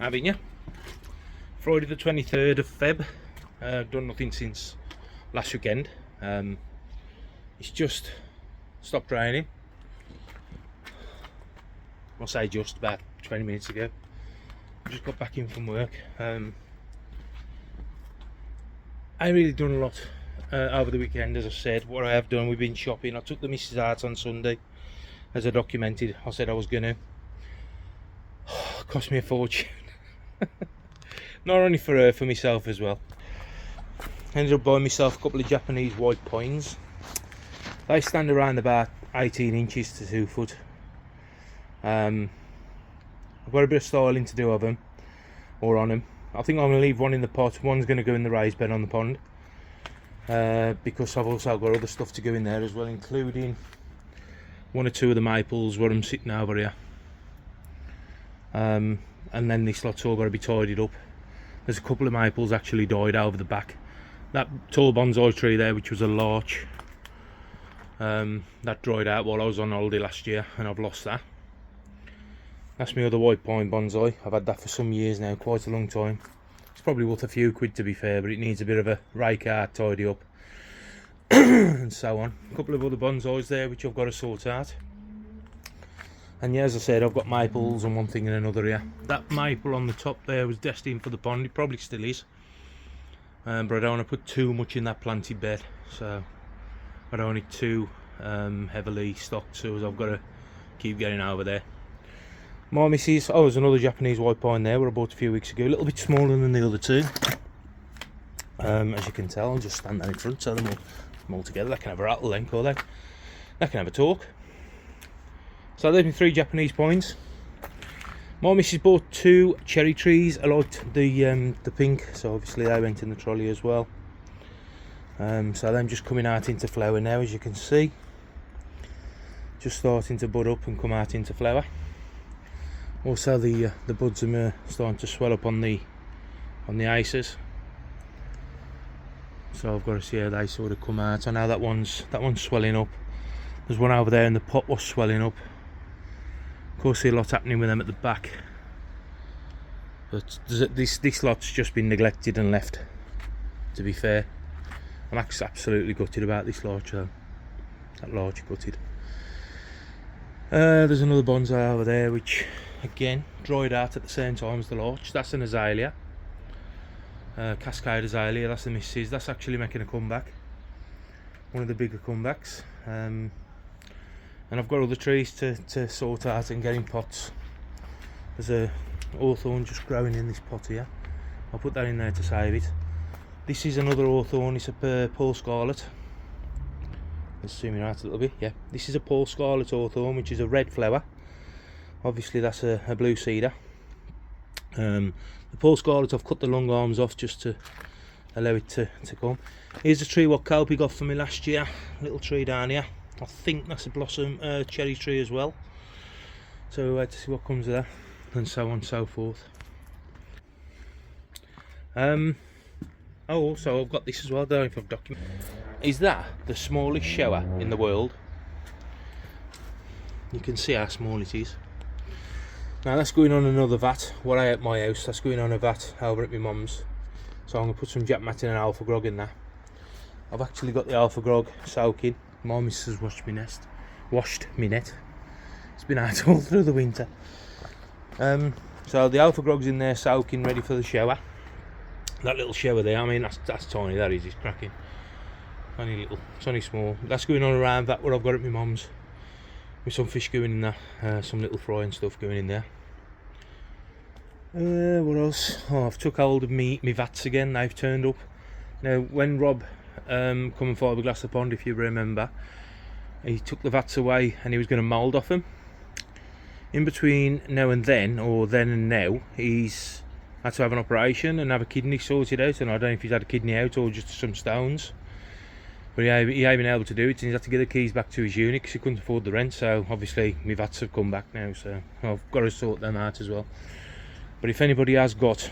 haven't you? Friday the 23rd of Feb. Done nothing since last weekend. It's just stopped raining. I'll say just about 20 minutes ago. I just got back in from work. I ain't really done a lot over the weekend, as I said. What I have done, we've been shopping. I took the missus out on Sunday, as I documented. I said I was gonna. Cost me a fortune. Not only for her, for myself as well. Ended up buying myself a couple of Japanese white pines. They stand around about 18 inches to 2 foot. I've got a bit of styling to do of them, or on them. I think I'm going to leave one in the pot. One's going to go in the raised bed on the pond, because I've also got other stuff to go in there as well, including one or two of the maples where I'm sitting over here. And then this lot's all got to be tidied up. There's a couple of maples actually died over the back. That tall bonsai tree there, which was a larch, that dried out while I was on holiday last year, and I've lost that. That's my other white pine bonsai. I've had that for some years now, quite a long time. It's probably worth a few quid to be fair, but it needs a bit of a rake out, tidy up, and so on. A couple of other bonsais there which I've got to sort out. And yeah, as I said, I've got maples and one thing and another here. That maple on the top there was destined for the pond. It probably still is. But I don't want to put too much in that planted bed. So I don't want it too heavily stocked, so I've got to keep getting over there. My missus, oh, there's another Japanese white pine there, where I bought a few weeks ago. A little bit smaller than the other two. As you can tell, I'll just stand there in front so them all together. They can have a rattle then, can't they? They can have a talk. So there's my 3 Japanese pines. My missus bought 2 cherry trees. I liked the pink, so obviously they went in the trolley as well. So them just coming out into flower now, as you can see. Just starting to bud up and come out into flower. Also the buds are starting to swell up on the aces. So I've got to see how they sort of come out. I know that one's swelling up. There's one over there in the pot was swelling up. Of course, see a lot happening with them at the back, but this lot's just been neglected and left, to be fair. I'm absolutely gutted about this larch though. That larch gutted. There's another bonsai over there which again dried out at the same time as the larch. That's an azalea, cascade azalea. That's the missus. That's actually making a comeback, one of the bigger comebacks. And I've got other trees to sort out and get in pots. There's a hawthorn just growing in this pot here. I'll put that in there to save it. This is another hawthorn. It's a Paul Scarlet. Let's zoom in out a little bit. Yeah, this is a Paul Scarlet hawthorn, which is a red flower. Obviously that's a blue cedar. The Paul Scarlet, I've cut the long arms off just to allow it to come. Here's a tree what Kopi got for me last year. Little tree down here. I think that's a blossom cherry tree as well. So we'll wait to see what comes of that, and so on and so forth. Oh, also I've got this as well. I don't know if I've documented. Is that the smallest shower in the world? You can see how small it is. Now that's going on another vat. What I at my house, that's going on a vat over at my mum's. So I'm going to put some Jack Mattin and Alpha Grog in there. I've actually got the Alpha Grog soaking. My missus has washed me net. It's been out all through the winter. So the Alpha Grog's in there soaking, ready for the shower. That little shower there, I mean that's tiny, that is, it's cracking. Tiny little, it's only small. That's going on around that what I've got at my mum's. With some fish going in there, some little frying stuff going in there. What else? Oh, I've took hold of me vats again, they've turned up. Now when Rob come and fiberglass the pond, if you remember, he took the vats away and he was going to mould off them. In between now and then, or then and now, he's had to have an operation and have a kidney sorted out, and I don't know if he's had a kidney out or just some stones, but he ain't been able to do it, and he's had to give the keys back to his unit because he couldn't afford the rent. So obviously my vats have come back now, so I've got to sort them out as well. But if anybody has got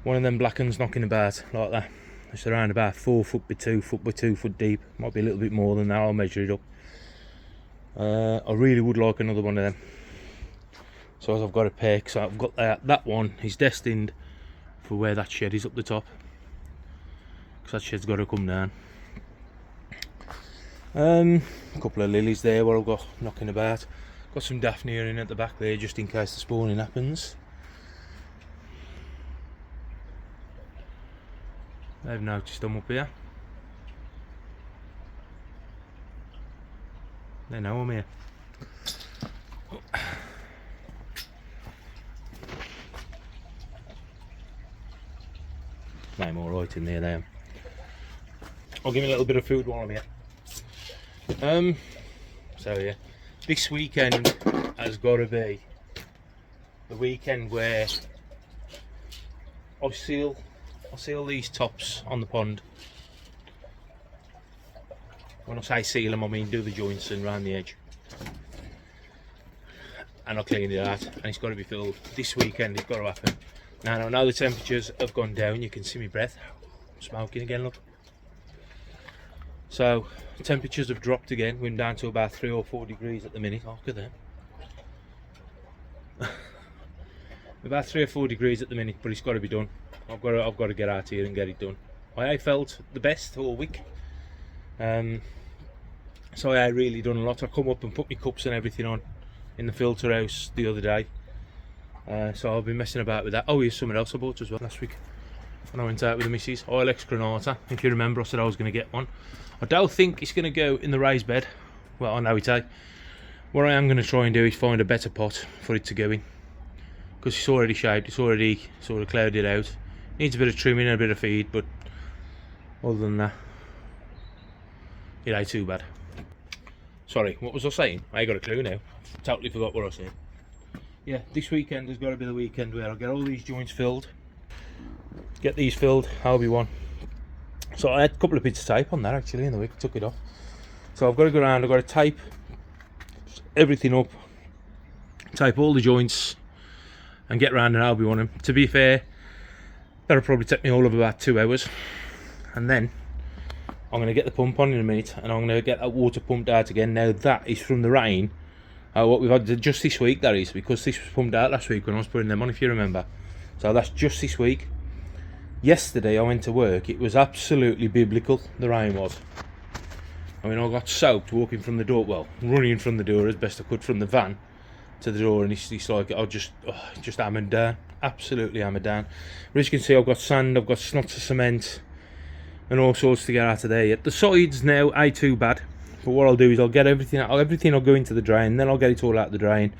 one of them black ones knocking about like that, it's around about 4 foot by 2 foot by 2 foot deep. Might be a little bit more than that, I'll measure it up. I really would like another one of them. So I've got a pick. So I've got that one is destined for where that shed is up the top, because that shed's got to come down. A couple of lilies there where I've got knocking about. Got some daphnia in at the back there just in case the spawning happens. I've noticed them up here. They know I'm here. I'm alright in there now. I'll give me a little bit of food while I'm here. So yeah, this weekend has got to be the weekend where I seal these tops on the pond. When I say seal them, I mean do the joints and round the edge, and I'll clean it out, and it's got to be filled this weekend. It's got to happen. Now I know the temperatures have gone down. You can see my breath. I'm smoking again, look. So temperatures have dropped again. We're down to about 3 or 4 degrees at the minute. Oh, look at that. About 3 or 4 degrees at the minute, but it's got to be done. I've got to get out here and get it done. I felt the best all week. So I really done a lot. I come up and put my cups and everything on in the filter house the other day. So I've been messing about with that. Oh, here's something else I bought as well last week when I went out with the missus. Ilex Granata. If you remember, I said I was going to get one. I don't think it's going to go in the raised bed. Well, I know it ain't. What I am going to try and do is find a better pot for it to go in, because it's already shaped. It's already sort of clouded out. Needs a bit of trimming and a bit of feed, but other than that, it ain't too bad. Sorry, what was I saying? I ain't got a clue now. Totally forgot what I was saying. Yeah, this weekend has got to be the weekend where I'll get all these joints filled. Get these filled, I'll be one. So I had a couple of bits of tape on that actually in the week, I took it off. So I've got to go around, I've got to tape everything up, tape all the joints, and get around and I'll be one. To be fair, that'll probably take me all of about 2 hours. And then I'm going to get the pump on in a minute, and I'm going to get that water pumped out again. Now that is from the rain, what we've had just this week, that is, because this was pumped out last week when I was putting them on, if you remember. So that's just this week. Yesterday I went to work, it was absolutely biblical, the rain was. I mean, I got soaked walking from the door, well, running from the door as best I could from the van to the door, and it's like I just hammered down, absolutely hammered down. But as you can see, I've got sand, I've got snots of cement and all sorts to get out of there yet. The sides now ain't too bad, but what I'll do is I'll get everything out, everything will go into the drain, then I'll get it all out the drain.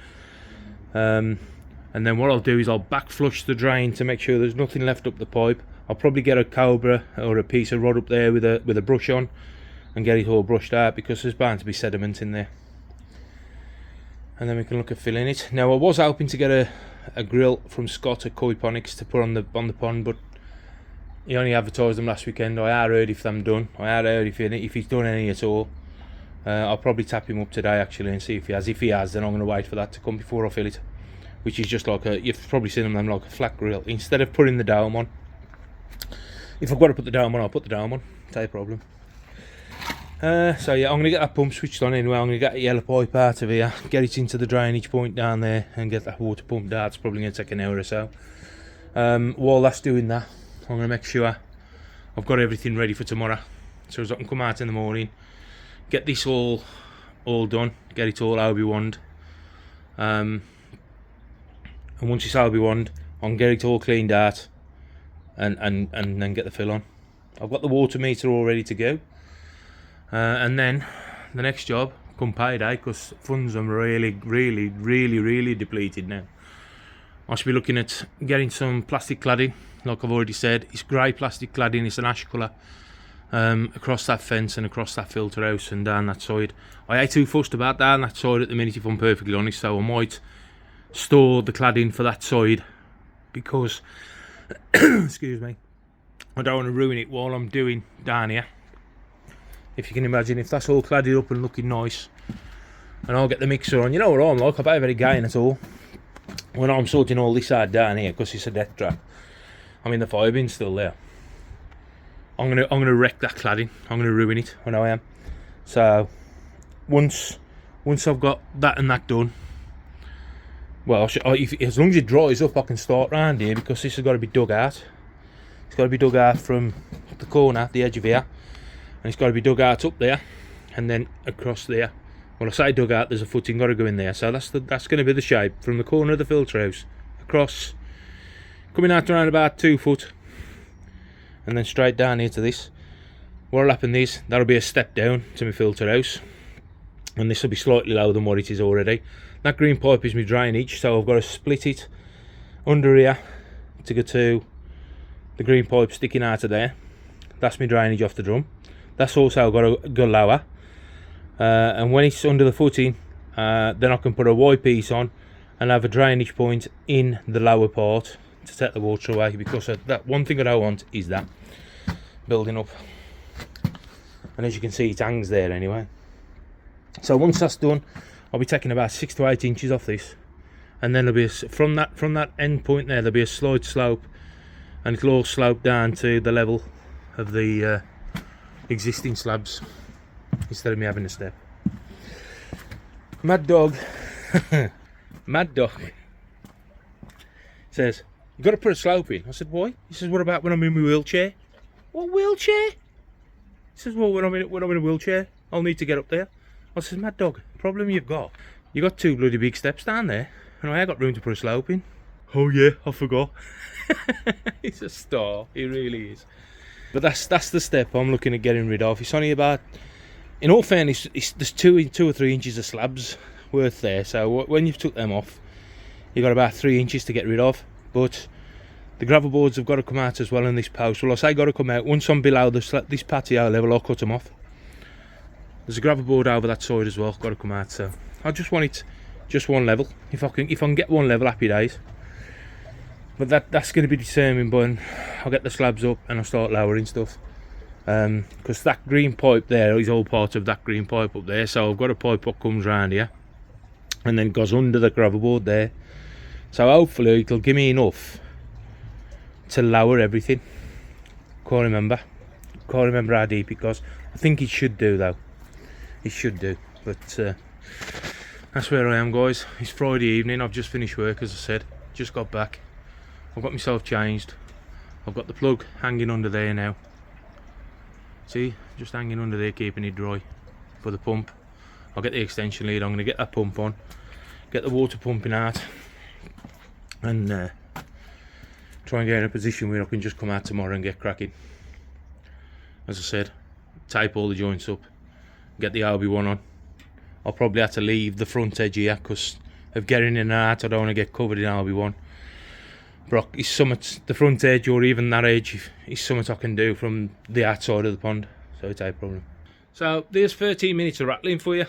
And then what I'll do is I'll back flush the drain to make sure there's nothing left up the pipe. I'll probably get a cobra or a piece of rod up there with a brush on and get it all brushed out, because there's bound to be sediment in there. And then we can look at filling it. Now I was hoping to get a grill from Scott at Koi Ponics to put on the pond, but he only advertised them last weekend. I had heard if them done. I had heard if he's done any at all. I'll probably tap him up today actually and see if he has. If he has, then I'm going to wait for that to come before I fill it. Which is just like you've probably seen them like a flat grill. Instead of putting the dome on, if I've got to put the dome on, I'll put the dome on. No problem. So yeah, I'm going to get that pump switched on anyway. I'm going to get a yellow pipe out of here, get it into the drainage point down there, and get that water pumped out. It's probably going to take an hour or so. While that's doing that, I'm going to make sure I've got everything ready for tomorrow, so as I can come out in the morning, get this all done, get it all Obi-Wanned. And once it's Obi-Wanned, I can get it all cleaned out and then get the fill on. I've got the water meter all ready to go. And then the next job, come payday, because funds are really depleted now. I should be looking at getting some plastic cladding, like I've already said. It's grey plastic cladding, it's an ash colour, across that fence and across that filter house and down that side. I ain't too fussed about down that side at the minute, if I'm perfectly honest, so I might store the cladding for that side, because excuse me, I don't want to ruin it while I'm doing down here. If you can imagine, if that's all cladded up and looking nice, and I'll get the mixer on, you know what I'm like, I don't have any gain at all when I'm sorting all this out down here, because it's a death trap. I mean, the fire bin's still there. I'm gonna wreck that cladding. I'm gonna ruin it. I know I am. So once I've got that and that done, well, as long as it dries up, I can start round here, because this has got to be dug out. It's got to be dug out from the corner, the edge of here, and it's got to be dug out up there, and then across there. Well, I say dug out, there's a footing got to go in there, so that's going to be the shape from the corner of the filter house across, coming out around about 2 foot, and then straight down here to this. What'll happen is that'll be a step down to my filter house, and this will be slightly lower than what it is already. That green pipe is my drainage, so I've got to split it under here to go to the green pipe sticking out of there. That's my drainage off the drum. That's also got to go lower, and when it's under the footing, then I can put a Y piece on and have a drainage point in the lower part to take the water away, because that one thing I don't want is that building up. And as you can see, it hangs there anyway. So once that's done, I'll be taking about 6 to 8 inches off this, and then there'll be from that end point there, there'll be a slight slope, and it'll all slope down to the level of the existing slabs, instead of me having a step. Mad Dog Mad Dog says, "You've got to put a slope in." I said, "Why?" He says, "What about when I'm in my wheelchair?" "What wheelchair?" He says, "Well, when I'm in a wheelchair, I'll need to get up there." I said, "Mad Dog, the problem you got 2 bloody big steps down there, and I ain't got room to put a slope in." "Oh yeah, I forgot." He's a star, he really is. But that's the step I'm looking at getting rid of. It's only about, in all fairness, there's 2 or 3 inches of slabs worth there, so when you've took them off, you've got about 3 inches to get rid of. But the gravel boards have got to come out as well, in this post. Well, I say got to come out. Once I'm below this patio level, I'll cut them off. There's a gravel board over that side as well, got to come out. So I just want it just one level. If I can get one level, happy days. But that's going to be determined when I'll get the slabs up and I'll start lowering stuff. Because that green pipe there is all part of that green pipe up there. So I've got a pipe that comes round here and then goes under the gravel board there. So hopefully it'll give me enough to lower everything. Can't remember how deep it goes. I think it should do though. It should do. But that's where I am, guys. It's Friday evening. I've just finished work, as I said. Just got back. I've got myself changed. I've got the plug hanging under there now. See, just hanging under there, keeping it dry for the pump. I'll get the extension lead. I'm going to get that pump on, get the water pumping out, and try and get in a position where I can just come out tomorrow and get cracking. As I said, tape all the joints up, get the RB1 on. I'll probably have to leave the front edge here because of getting in and out. I don't want to get covered in RB1. But it's something, the front edge or even that edge is something I can do from the outside of the pond, so it's a problem. So there's 13 minutes of rattling for you.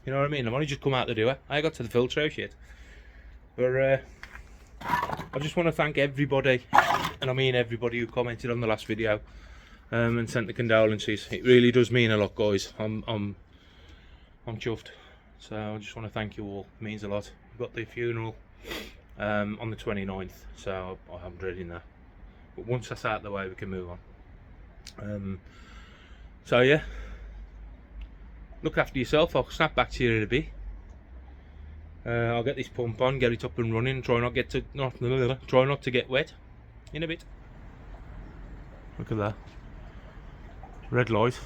You know what I mean? I've only just come out the door. I ain't got to the filter house yet. But I just want to thank everybody, and I mean everybody, who commented on the last video and sent the condolences. It really does mean a lot, guys. I'm chuffed. So I just want to thank you all. It means a lot. We've got the funeral on the 29th, so I'm dreading that. But once that's out of the way, we can move on. So yeah, look after yourself. I'll snap back to you in a bit. I'll get this pump on, get it up and running. Try not to get wet in a bit. Look at that red light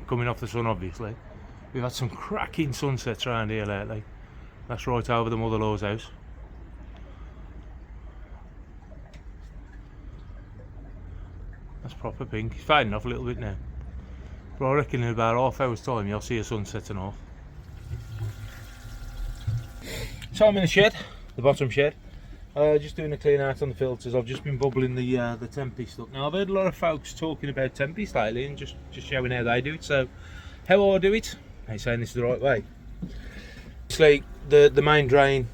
coming off the sun. Obviously, we've had some cracking sunsets around here lately. That's right over the mother-in-law's house. That's proper pink. It's fading off a little bit now, but I reckon in about half hour's time you'll see a sunset and off. So I'm in the shed, the bottom shed, just doing a clean out on the filters. I've just been bubbling the Tempest up. Now I've heard a lot of folks talking about Tempest lately and just showing how they do it. So how I do it, they're saying this is the right way. It's like the main drain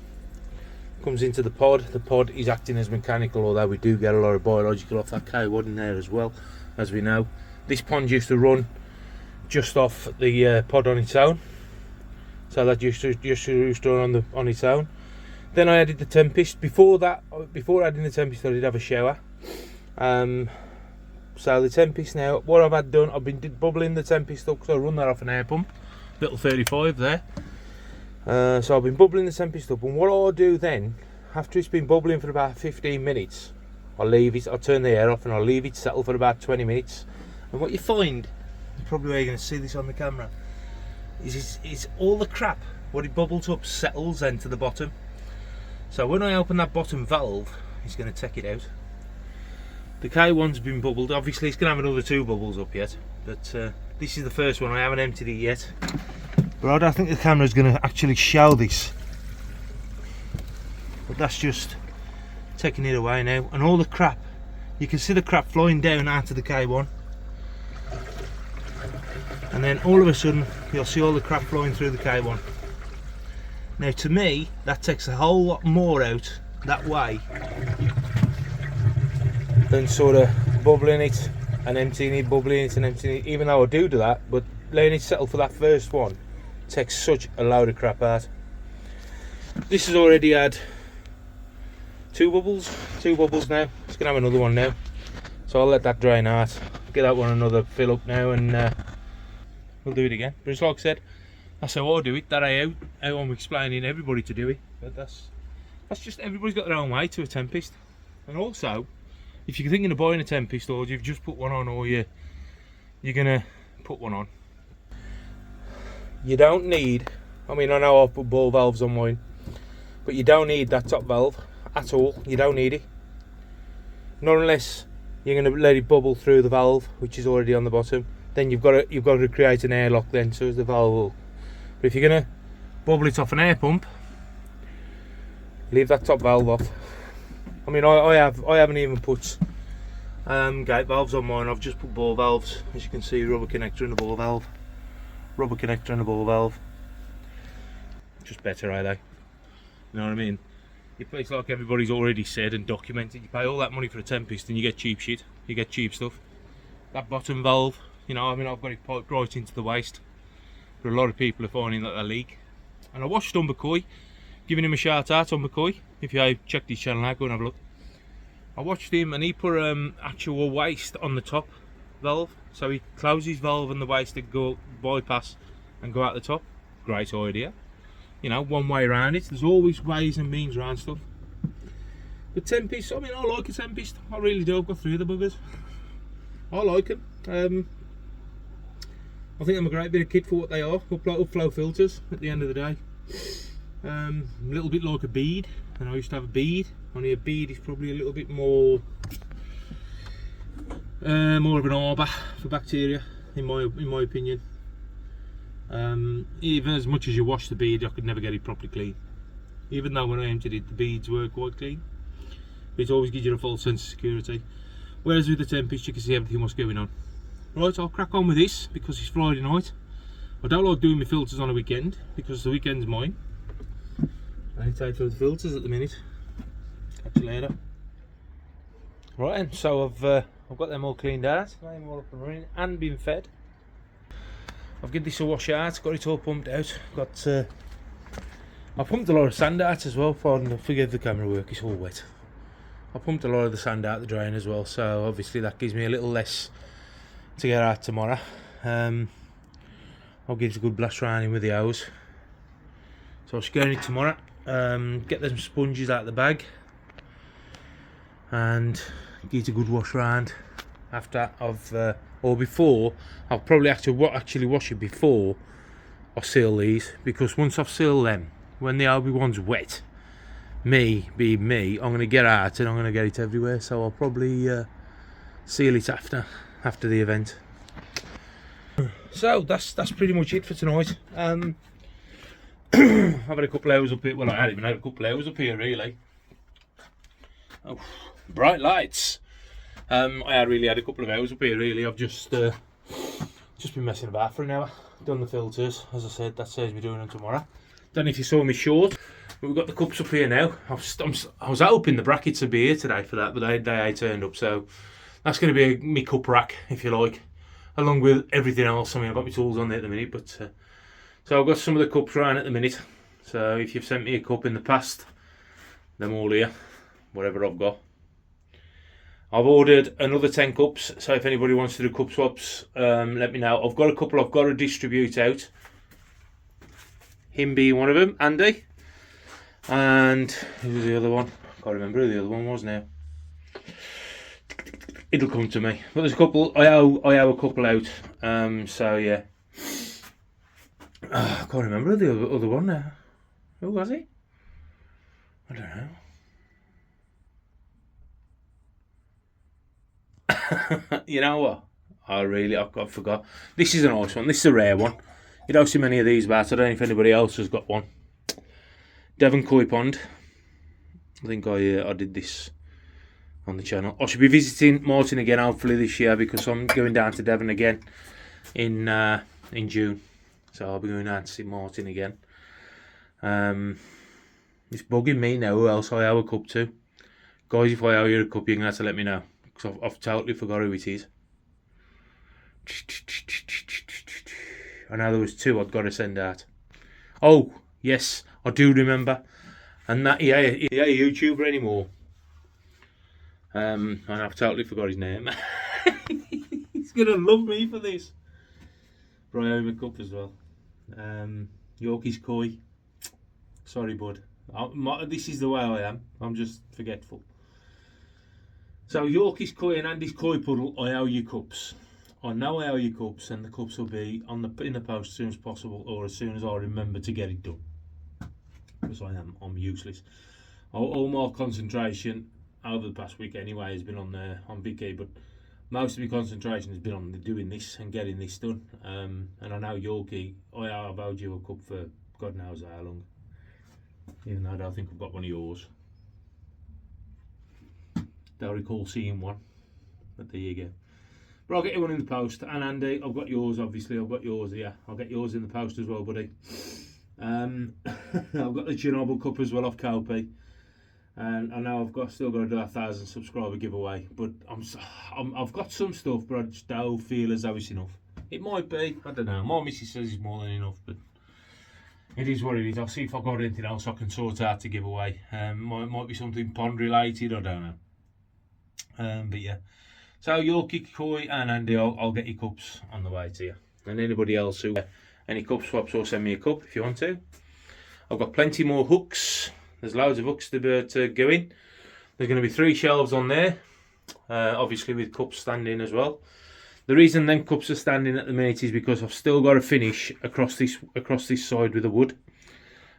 comes into the pod. The pod is acting as mechanical, although we do get a lot of biological off that cow wood in there as well, as we know. This pond used to run just off the pod on its own, so that used to run on its own. Then I added the Tempest. Before adding the Tempest, I did have a shower. So the Tempest now, what I've been bubbling the Tempest up, so I run that off an air pump, little 35 there. So I've been bubbling the Tempest up, and what I'll do then, after it's been bubbling for about 15 minutes, I'll leave it, I'll turn the air off and I'll leave it settle for about 20 minutes. And what you find, probably where you're going to see this on the camera, is all the crap, what it bubbles up, settles then to the bottom. So when I open that bottom valve, it's going to take it out. The K1's been bubbled, obviously it's going to have another 2 bubbles up yet, but this is the first one, I haven't emptied it yet. But I don't think the camera's going to actually show this. But that's just taking it away now, and all the crap, you can see the crap flying down out of the K1, and then all of a sudden you'll see all the crap flowing through the K1. Now to me that takes a whole lot more out that way than sort of bubbling it and emptying it, bubbling it and emptying it, even though I do that, but letting it settle for that first one takes such a load of crap out. This has already had 2 bubbles now. It's gonna have another one now, so I'll let that drain out, get that one another fill up now, and we'll do it again. But it's like I said, that's how I do it, that how I'm explaining everybody to do it. But that's just, everybody's got their own way to a Tempest. And also, if you're thinking of buying a Tempest, or you've just put one on, or you're gonna put one on, you don't need, I mean, I know I've put ball valves on mine, but you don't need that top valve at all. You don't need it, not unless you're going to let it bubble through the valve, which is already on the bottom. Then you've got to create an airlock then, so as the valve will. But if you're going to bubble it off an air pump, leave that top valve off. I mean, I haven't even put gate valves on mine. I've just put ball valves, as you can see, rubber connector and a ball valve, rubber connector and a ball valve. Just better, are they? You know what I mean? It's like everybody's already said and documented, you pay all that money for a Tempest and you get cheap shit, you get cheap stuff. That bottom valve, you know, I mean, I've got it piped right into the waste, but a lot of people are finding that they leak. And I watched McCoy, giving him a shout out on McCoy. If you checked his channel out, go and have a look. I watched him and he put actual waste on the top valve, so he closes his valve and the waste to go bypass and go out the top. Great idea. You know, one way around it. There's always ways and means around stuff. But Tempest, I mean, I like a Tempest. I really do. I've got 3 of the buggers. I like them. I think I'm a great bit of kit for what they are. Upflow filters at the end of the day. A little bit like a bead, and I used to have a bead. Only a bead is probably a little bit more of an arbor for bacteria, in my opinion. Even as much as you wash the bead, I could never get it properly clean. Even though when I emptied it, the beads were quite clean. But it always gives you a false sense of security. Whereas with the Tempest, you can see everything what's going on. Right, I'll crack on with this because it's Friday night. I don't like doing my filters on a weekend because the weekend's mine. I need to take through the filters at the minute. Catch you later. Right then, so I've got them all cleaned out, got them all up and running and been fed. I've given this a wash out, got it all pumped out. I pumped a lot of sand out as well. Forgive the camera work, it's all wet. I pumped a lot of the sand out the drain as well, so obviously that gives me a little less to get out tomorrow. I'll give it a good blast round in with the hose. So I'll scare it tomorrow, get them sponges out of the bag and give it a good wash round after or before. I'll probably actually wash it before I seal these, because once I've sealed them, when the one's wet, me being me, I'm going to get out and I'm going to get it everywhere, so I'll probably seal it after the event. So that's pretty much it for tonight. I've had a couple of hours up here. Well, I hadn't even had a couple of hours up here really. Oh, bright lights. I really had a couple of hours up here really. I've just been messing about for an hour. Done the filters, as I said. That saves me doing them tomorrow. Don't know if you saw me short, but we've got the cups up here now. I was hoping the brackets would be here today for that, but they turned up. So that's going to be my cup rack, if you like, along with everything else. I mean, I've got my tools on there at the minute, but so I've got some of the cups around at the minute. So if you've sent me a cup in the past, them all here, whatever I've got. I've ordered another 10 cups, so if anybody wants to do cup swaps, let me know. I've got a couple I've got to distribute out. him being one of them, Andy. And who was the other one? I can't remember who the other one was now. It'll come to me. But there's a couple. I owe a couple out. So yeah. I can't remember the other one now. Who was he? I don't know. You know what? I forgot. This is a nice one. This is a rare one. You don't see many of these bats. I don't know if anybody else has got one. Devon Koi Pond. I think I did this on the channel. I should be visiting Martin again hopefully this year because I'm going down to Devon again in June. So I'll be going down to see Martin again. It's bugging me now who else I owe a cup to. Guys, if I owe you a cup, you're going to have to let me know. Because I've totally forgot who it is. I know there was two I'd got to send out. Oh, yes, I do remember. And that he ain't a YouTuber anymore. And I've totally forgot his name. He's going to love me for this. But I owe him a cup as well. Yorkie's Koi. Sorry, bud. This is the way I am. I'm just forgetful. So Yorkie's Koi and Andy's Koi Puddle, I owe you cups. I know I owe you cups, and the cups will be in the post as soon as possible, or as soon as I remember to get it done. Because I'm useless. All my concentration over the past week anyway has been on Vicky, but most of my concentration has been on doing this and getting this done. And I know Yorkie, I've owed you a cup for God knows how long. Even though I don't think I've got one of yours. Don't recall seeing one. But there you go. But I'll get you one in the post. And Andy, I've got yours obviously. I've got yours here. I'll get yours in the post as well, buddy. I've got the Chernobyl Cup as well off Copy. And I know still got to do a 1,000 subscriber giveaway. But I've got some stuff, but I just don't feel as though it's enough. It might be. I don't know. My missus says it's more than enough, but it is what it is. I'll see if I've got anything else I can sort out to give away. Might be something pond related, I don't know. But yeah. So Yorkie, Koi and Andy, I'll get your cups on the way to you. And anybody else who any cup swaps, or send me a cup if you want to. I've got plenty more hooks. There's loads of hooks to go in. There's going to be 3 shelves on there. Obviously with cups standing as well. The reason them cups are standing at the minute is because I've still got to finish across this side with the wood.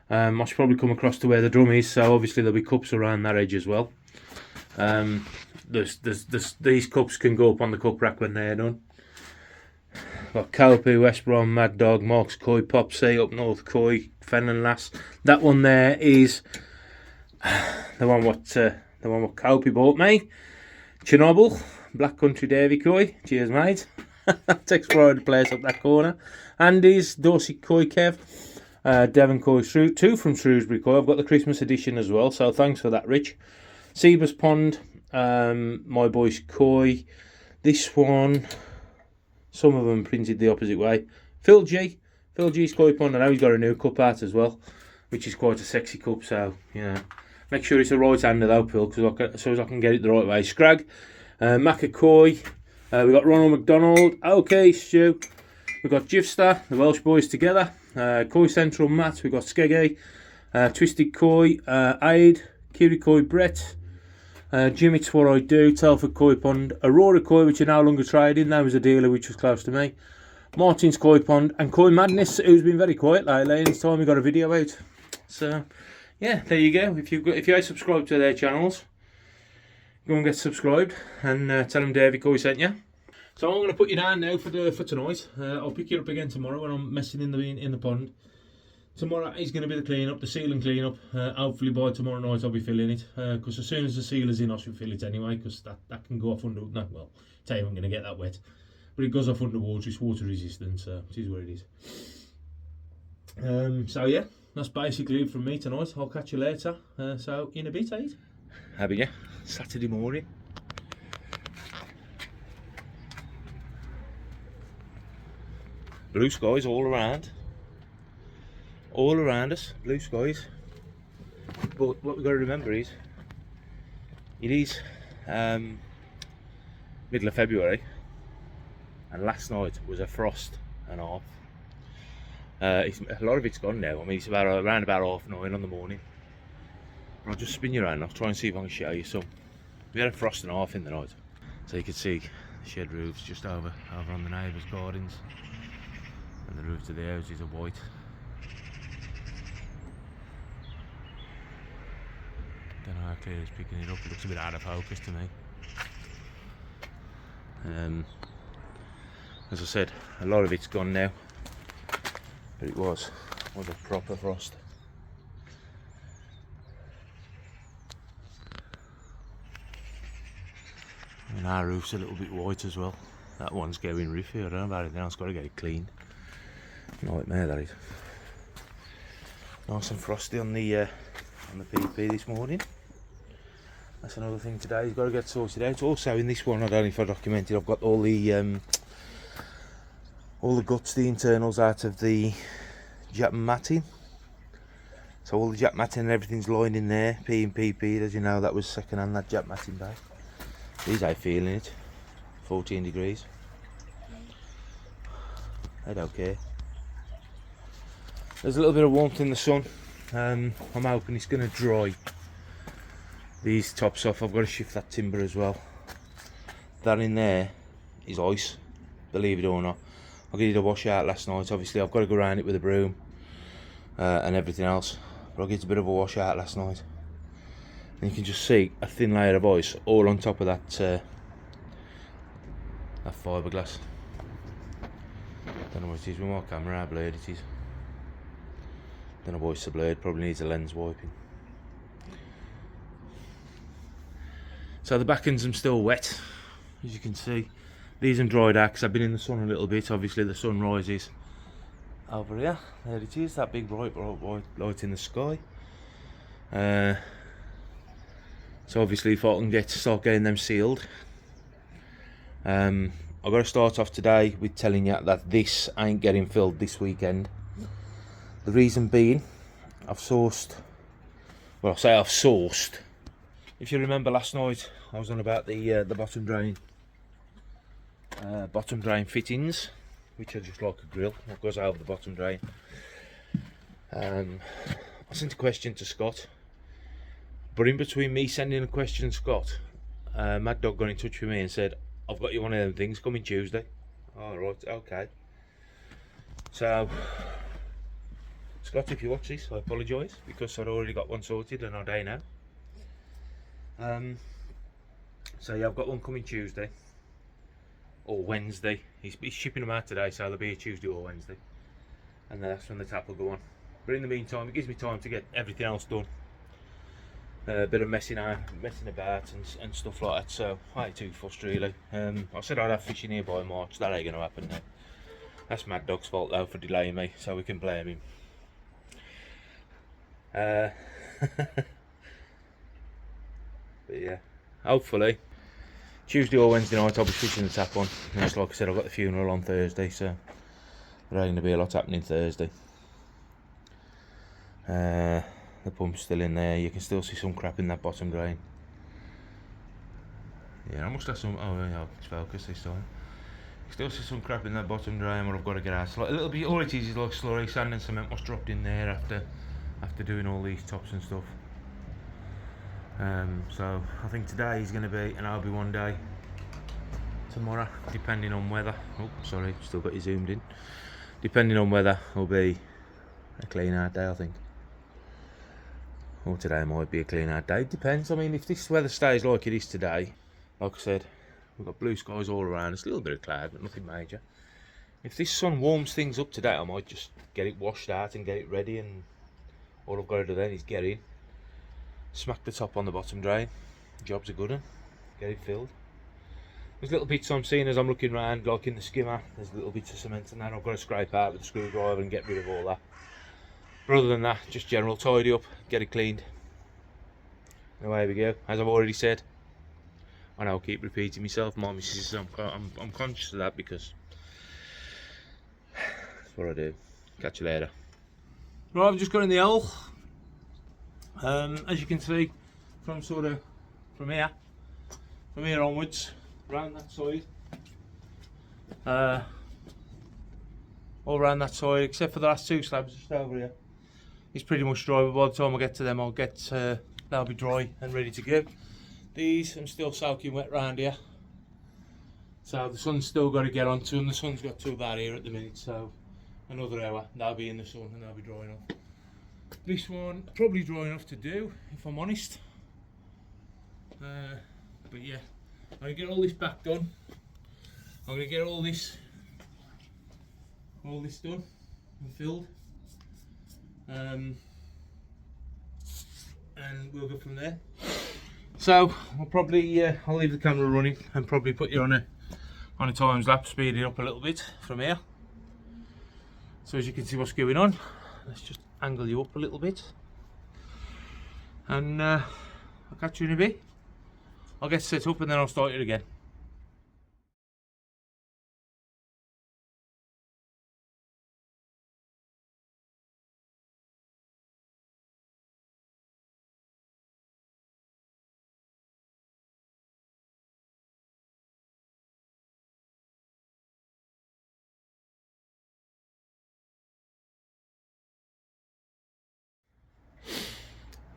I should probably come across to where the drum is, so obviously there'll be cups around that edge as well. These cups can go up on the cup rack when they're done. Got Calpy, West Brom, Mad Dog, Mark's Koi, Popsy, Up North Koi, Fenland Lass. That one there is the one what Calpy bought me. Chernobyl, Black Country Davy Koi. Cheers, mate. Exploring the place up that corner. Andy's Dorset Koi Kev. Devon Koi, 2 from Shrewsbury Koi. I've got the Christmas edition as well, so thanks for that, Rich. Seabus Pond, My Boy's Koi. This one, some of them printed the opposite way. Phil G's Koi Pond. I know he's got a new cup out as well, which is quite a sexy cup, so, you know. Make sure it's a right-hander though, Phil, so as I can get it the right way. Scrag, Macca Koi. We've got Ronald McDonald. Okay, Stu. We've got Jivster, the Welsh boys together. Koi Central Matt. We've got Skeggy. Twisted Koi. Aid. Kiri Koi Brett. Jim, It's What I Do. Telford Koi Pond. Aurora Koi, which are no longer trading. That was a dealer which was close to me. Martin's Koi Pond. And Koi Madness, who's been very quiet lately. And it's time we got a video out. So, yeah, there you go. If you ain't subscribed to their channels, go and get subscribed and tell them Davey Koi sent you. So I'm going to put you down now for tonight. I'll pick you up again tomorrow when I'm messing in the pond. Tomorrow is going to be the clean up, the sealing clean up. Hopefully by tomorrow night I'll be filling it. Because as soon as the seal is in, I should fill it anyway. Because that can go off under. No, well, tell you I'm going to get that wet, but it goes off underwater. It's water resistant, so it is what it is. So yeah, that's basically it from me tonight. I'll catch you later. So in a bit, eh? Have you? Saturday morning. Blue skies all around us, blue skies. But what we've got to remember is, it is middle of February, and last night was a frost and a half. A lot of it's gone now. I mean, it's around about 9:30 on the morning. I'll just spin you around. I'll try and see if I can show you some. We had a frost and a half in the night, so you can see the shed roofs just over on the neighbours' gardens, and the roofs of the houses are white. Don't know how clear it's picking it up. It looks a bit out of focus to me. As I said, a lot of it's gone now, but it was a proper frost. And our roof's a little bit white as well. That one's going roofy. I don't know about it now. It's got to get it cleaned. Nightmare that is. Nice and frosty on the PP this morning. That's another thing today. You've got to get sorted out. Also in this one, I don't know if I documented, I've got all the guts, the internals out of the Jap matting. So all the Jap matting and everything's lying in there. P and PP, as you know, that was second hand, that Jap matting bag. These ain't feeling it. 14 degrees. I don't care. There's a little bit of warmth in the sun. I'm hoping it's going to dry these tops off. I've got to shift that timber as well. That in there is ice, believe it or not. I did a wash out last night. Obviously I've got to go around it with a broom and everything else, but I did a bit of a wash out last night. And you can just see a thin layer of ice all on top of that fiberglass. Don't know what it is with my camera, how blurred it is. Don't know why it's so blurred, probably needs a lens wiping. So the back ends are still wet, as you can see. These are dried out because I've been in the sun a little bit. Obviously the sun rises over here. There it is, that big bright light in the sky. So obviously if I can start getting them sealed. I've got to start off today with telling you that this ain't getting filled this weekend. The reason being, I've sourced. If you remember last night, I was on about the bottom drain fittings, which are just like a grill that goes over the bottom drain. I sent a question to Scott, but in between me sending a question to Scott, Mad Dog got in touch with me and said, "I've got you one of them things coming Tuesday." All right, okay. So, Scott, if you watch this, I apologise because I'd already got one sorted and I don't know. So yeah, I've got one coming Tuesday or Wednesday. He's shipping them out today, so they'll be a Tuesday or Wednesday, and then that's when the tap will go on. But in the meantime, it gives me time to get everything else done. A bit of messing about and stuff like that. So I ain't too fussed really. I said I'd have fishing here by March. That ain't gonna happen now. That's Mad Dog's fault though for delaying me, so we can blame him. But yeah, hopefully Tuesday or Wednesday night I'll be switching the tap on. Just like I said, I've got the funeral on Thursday, so there ain't going to be a lot happening Thursday. The pump's still in there. You can still see some crap in that bottom drain. Yeah, I must have some. Oh yeah, it's focused this time. Still see some crap in that bottom drain where I've got to get out. So like a little bit. All it is like slurry, sand and cement was dropped in there after doing all these tops and stuff. So I think today is going to be an OB1 day. Tomorrow, depending on weather. Oh, sorry, still got you zoomed in. Depending on weather, will be a clean out day, I think. Or today might be a clean out day. Depends. I mean, if this weather stays like it is today, like I said, we've got blue skies all around. It's a little bit of cloud, but nothing major. If this sun warms things up today, I might just get it washed out and get it ready, and all I've got to do then is get in, smack the top on the bottom drain. Job's a good one. Get it filled. There's little bits I'm seeing as I'm looking around, like in the skimmer. There's little bits of cement and that I've got to scrape out with a screwdriver and get rid of all that. But other than that, just general tidy up, get it cleaned. And away we go. As I've already said, I know I'll keep repeating myself. My missus, I'm conscious of that because that's what I do. Catch you later. Right, I've just got in the hole. As you can see, from here onwards, round that side. all around that side, except for the last 2 slabs just over here. It's pretty much dry, but by the time I get to them, they'll be dry and ready to go. These I'm still soaking wet round here, so the sun's still got to get onto them. The sun's got to about here at the minute, so another hour they'll be in the sun and they'll be drying off. This one probably dry enough to do, if I'm honest. But yeah, I'm gonna get all this back done. I'm gonna get all this done and filled, and we'll go from there. So I'll probably I'll leave the camera running and probably put you on a time lapse, speed it up a little bit from here, so as you can see what's going on. Let's just angle you up a little bit, and I'll catch you in a bit. I'll get set up and then I'll start it again.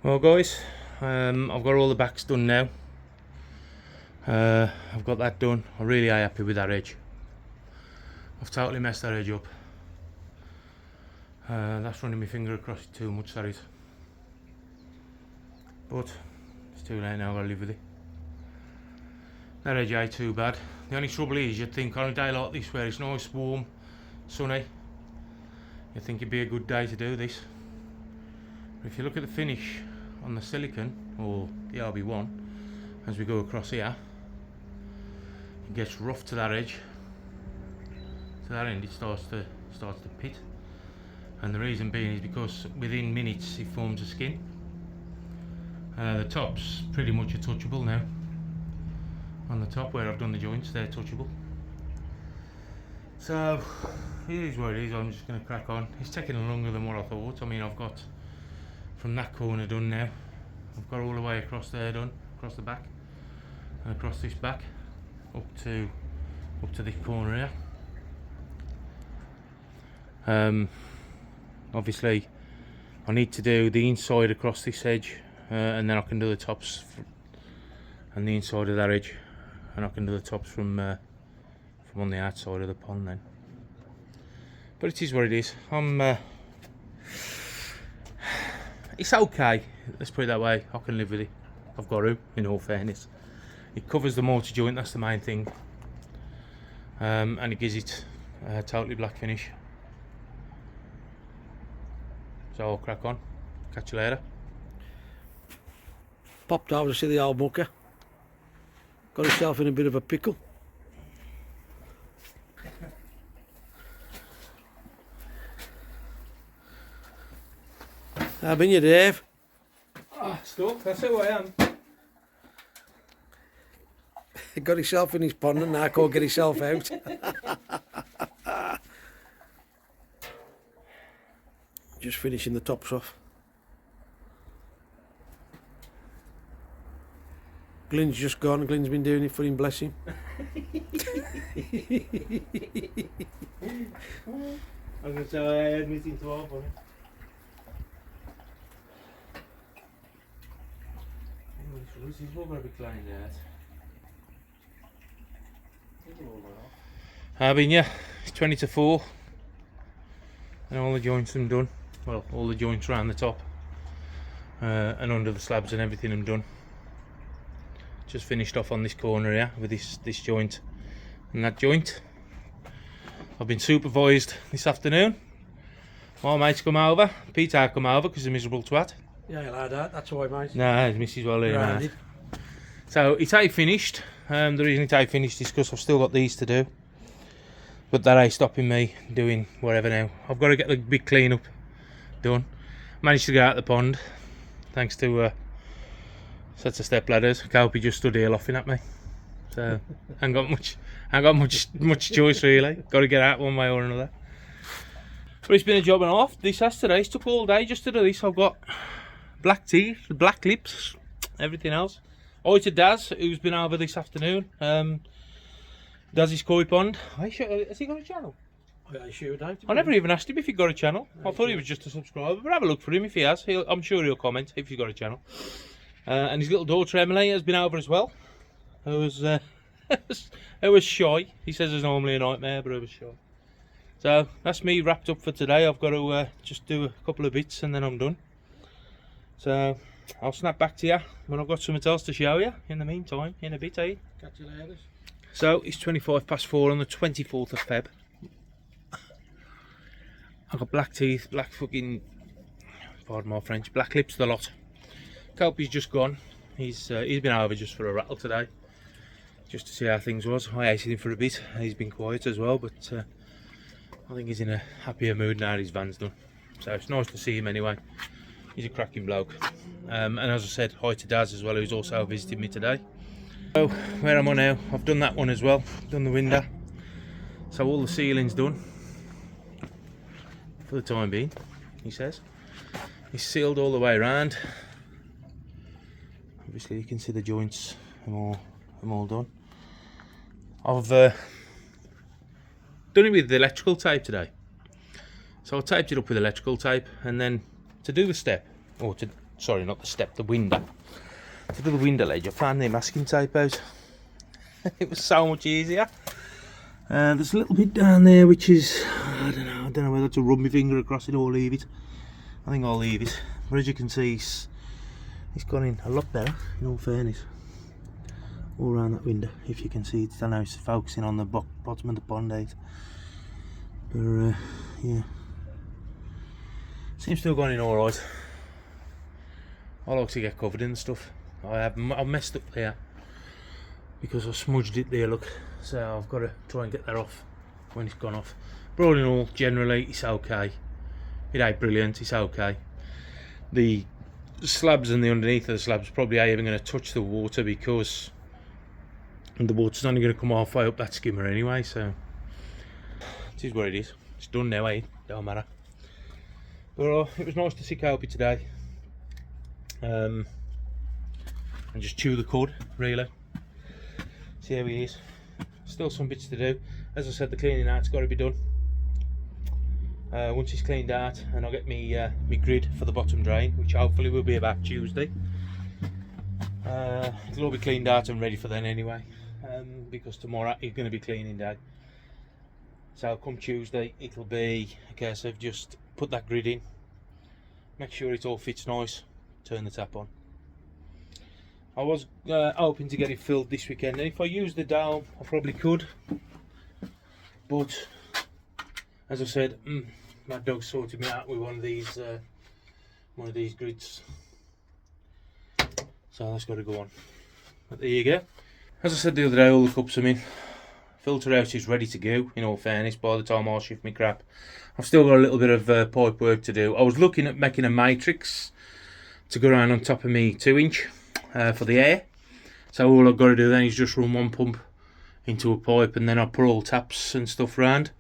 Well guys, I've got all the backs done now. I've got that done. I'm really happy with that edge. I've totally messed that edge up. That's running my finger across it too much, that is. But it's too late now, I've got to live with it. That edge ain't too bad. The only trouble is, you'd think on a day like this where it's nice, warm, sunny, you'd think it'd be a good day to do this. But if you look at the finish on the silicone, or the RB1, as we go across here, it gets rough to that edge. To that end it starts to pit, and the reason being is because within minutes it forms a skin. The tops pretty much are touchable now. On the top where I've done the joints, they're touchable. So it is what it is. I'm just going to crack on. It's taking longer than what I thought. I mean, I've got from that corner done now. I've got all the way across there done, across the back, and across this back, up to this corner here. Obviously I need to do the inside across this edge, and then I can do the tops and the inside of that edge, and I can do the tops from on the outside of the pond then. But it is what it is. It's okay, let's put it that way. I can live with it. I've got to, in all fairness. It covers the mortar joint, that's the main thing, and it gives it a totally black finish. So I'll crack on. Catch you later. Popped over to see the old mucker. Got himself in a bit of a pickle. How been you, Dave? Stuck, that's who I am. He got himself in his pond and now can't get himself out. Just finishing the tops off. Glenn's just gone. Glenn's been doing it for him, bless him. I was going to say I had anything to offer. This is all going to be cleaned out. I mean, yeah, it's 20 to 4 and all the joints are done. Well, all the joints around the top and under the slabs and everything are done. Just finished off on this corner here with this joint and that joint. I've been supervised this afternoon. My mate's come over, Peter come over because he's a miserable twat. Yeah, you'll add that, that's why, mate. Nah, his missus well here, mate. So it's ain't finished. The reason it ain't finished is because I've still got these to do. But that ain't stopping me doing whatever now. I've got to get the big clean up done. Managed to get out the pond thanks to sets of step ladders. Copy just stood here laughing at me. So I ain't got much choice really. Got to get out one way or another. But it's been a job and a half. This has today. It took all day just to do this. I've got black teeth, black lips, everything else. Oh, to Daz, who's been over this afternoon. Daz's koi pond. Has he got a channel? Oh, yeah, sure, Dave. I never even asked him if he got a channel. I thought he was just a subscriber, but have a look for him if he has. I'm sure he'll comment if he's got a channel. And his little daughter Emily has been over as well. Who was, who was shy. He says it's normally a nightmare, but it was shy. So that's me wrapped up for today. I've got to just do a couple of bits and then I'm done. So I'll snap back to you when I've got something else to show you. In the meantime, in a bit, eh? Catch you later. So it's 4:25 on the 24th of Feb. I've got black teeth, black fucking, pardon my French, black lips the lot. Kelpie's just gone. He's been over just for a rattle today, just to see how things was. I hated him for a bit. He's been quiet as well, but I think he's in a happier mood now his van's done. So it's nice to see him anyway. He's a cracking bloke. And as I said, hi to Daz as well, who's also visited me today. So where am I now? I've done that one as well, done the window. So all the ceiling's done. For the time being, he says. He's sealed all the way around. Obviously you can see the joints, I'm all done. I've done it with the electrical tape today. So I taped it up with electrical tape, and then to do the step, sorry, not the step, the window. To do the window ledge, I found the masking tape out. It was so much easier. There's a little bit down there which is, I don't know whether to rub my finger across it or leave it. I think I'll leave it. But as you can see, it's gone in a lot better, in all fairness. All around that window, if you can see it. I don't know, it's focusing on the bottom of the pond out. But yeah, seems to have gone in alright. I like to get covered in the stuff. I've messed up there because I smudged it there, look. So I've got to try and get that off when it's gone off. But all in all, generally it's okay. It ain't brilliant, it's okay. The slabs and the underneath of the slabs probably ain't even going to touch the water, because the water's only going to come halfway up that skimmer anyway. So it is what it is. It's done now, eh? Don't matter. But it was nice to see Kelpie today. And just chew the cud, really. See how he is. Still some bits to do. As I said, the cleaning out's got to be done. Once it's cleaned out, and I'll get me grid for the bottom drain, which hopefully will be about Tuesday. It'll all be cleaned out and ready for then anyway, because tomorrow is going to be cleaning day. So come Tuesday, it'll be a case of just put that grid in, make sure it all fits nice, turn the tap on. I was hoping to get it filled this weekend, and if I use the dome I probably could, but as I said, my dog sorted me out with one of these grids, so that's got to go on. But there you go. As I said the other day, all the cups are in. Filter house is ready to go, in all fairness, by the time I'll shift my crap. I've still got a little bit of pipe work to do. I was looking at making a matrix to go around on top of me 2-inch for the air. So all I've got to do then is just run one pump into a pipe, and then I'll put all taps and stuff around.